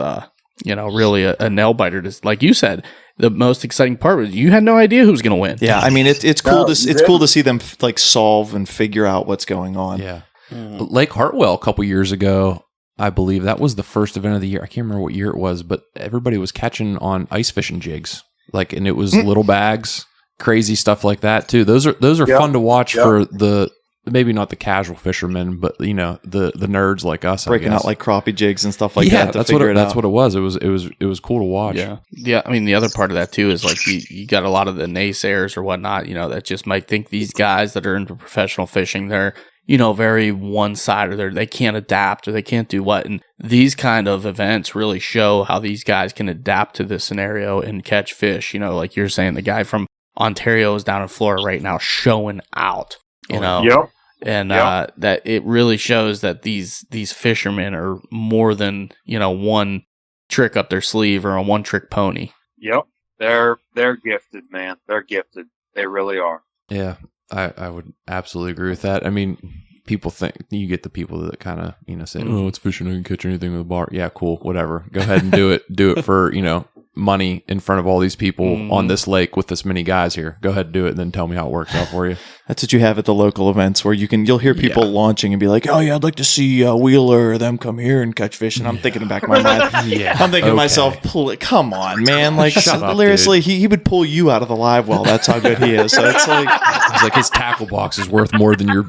really a nail biter. Like you said, the most exciting part was you had no idea who was going to win. Yeah, I mean it's cool cool to see them like solve and figure out what's going on. Yeah. Lake Hartwell a couple years ago, I believe that was the first event of the year. I can't remember what year it was, but everybody was catching on ice fishing jigs. And it was little bags, crazy stuff like that too. Those are fun to watch for the maybe not the casual fishermen, but the nerds like us, breaking out like crappie jigs and stuff like that. That's what it was. It was cool to watch. Yeah. I mean, the other part of that too is like you got a lot of the naysayers or whatnot, that just might think these guys that are into professional fishing, they're very one-sided, or they can't adapt, or they can't do what. And these kind of events really show how these guys can adapt to this scenario and catch fish. Like you're saying, the guy from Ontario is down in Florida right now showing out. Yep. And that it really shows that these fishermen are more than one trick up their sleeve or a one-trick pony. Yep, they're gifted, man. They're gifted. They really are. Yeah. I would absolutely agree with that. I mean, people think you get the people that kind of say, "Oh, it's fishing. I can catch anything with a bar." Yeah, cool, whatever. Go ahead and do it. Do it for money in front of all these people on this lake with this many guys here. Go ahead and do it, and then tell me how it works out for you. That's what you have at the local events where you'll hear people launching and be like, "Oh yeah, I'd like to see Wheeler or them come here and catch fish." And I'm thinking in the back of my mind, I'm thinking to myself, "Come on, man! Like seriously, he would pull you out of the live well. That's how good he is." So it's like his tackle box is worth more than your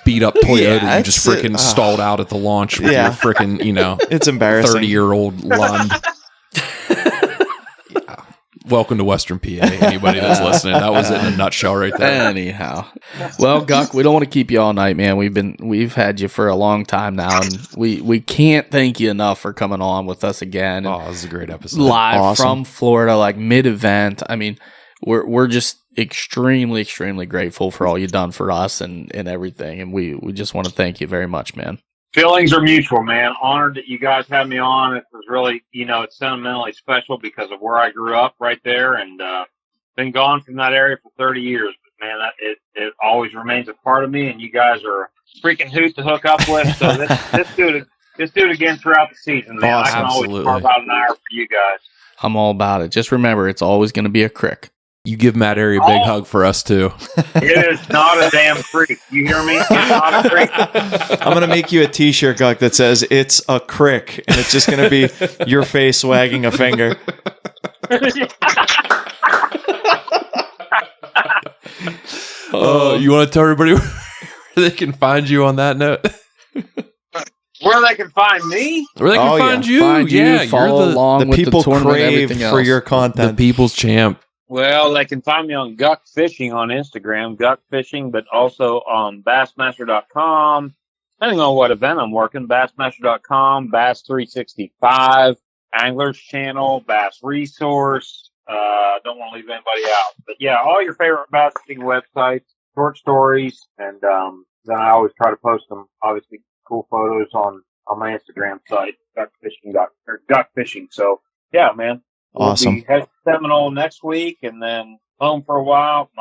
beat up Toyota you just freaking stalled out at the launch with your freaking it's embarrassing 30-year-old Lund. Welcome to Western PA, anybody that's listening. That was it in a nutshell right there. Anyhow. Well, Guck, we don't want to keep you all night, man. We've had you for a long time now, and we can't thank you enough for coming on with us again. Oh, this is a great episode. Live from Florida, like mid-event. I mean, we're just extremely, extremely grateful for all you've done for us and everything, and we just want to thank you very much, man. Feelings are mutual, man. Honored that you guys had me on. It was really, it's sentimentally special because of where I grew up right there, and been gone from that area for 30 years. But man, it always remains a part of me, and you guys are a freaking hoot to hook up with. So let's do it again throughout the season, man. I can always carve out an hour for you guys. I'm all about it. Just remember, it's always going to be a crick. You give Matt Airy a big hug for us, too. It is not a damn creek. You hear me? It's not a creek. I'm going to make you a t-shirt, Guck, that says, "It's a crick." And it's just going to be your face wagging a finger. You want to tell everybody where they can find you on that note? Where they can find me? Where they can find you? Follow along the with people the tournament and crave everything else. for your content. The people's champ. Well, they can find me on Guck Fishing on Instagram, Guck Fishing, but also on Bassmaster.com. Depending on what event I'm working, Bassmaster.com, Bass 365, Anglers Channel, Bass Resource. Don't want to leave anybody out. But yeah, all your favorite bass fishing websites, short stories, and then I always try to post them, obviously, cool photos on my Instagram site, Guck Fishing. So, yeah, man. Awesome. We'll be headed to Seminole next week, and then home for a while,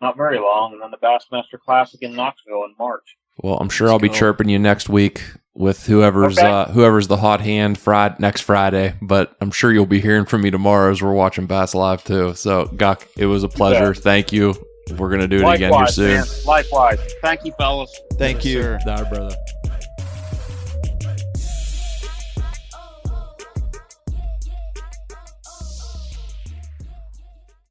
not very long, and then the Bassmaster Classic in Knoxville in March. Well, I'm sure I'll be chirping you next week with whoever's the hot hand next Friday, but I'm sure you'll be hearing from me tomorrow as we're watching Bass Live too. So, Guck, it was a pleasure. Yeah. Thank you. We're going to do it again here soon. Man. Likewise. Thank you, fellas. Thank you. Sir. Bye, brother.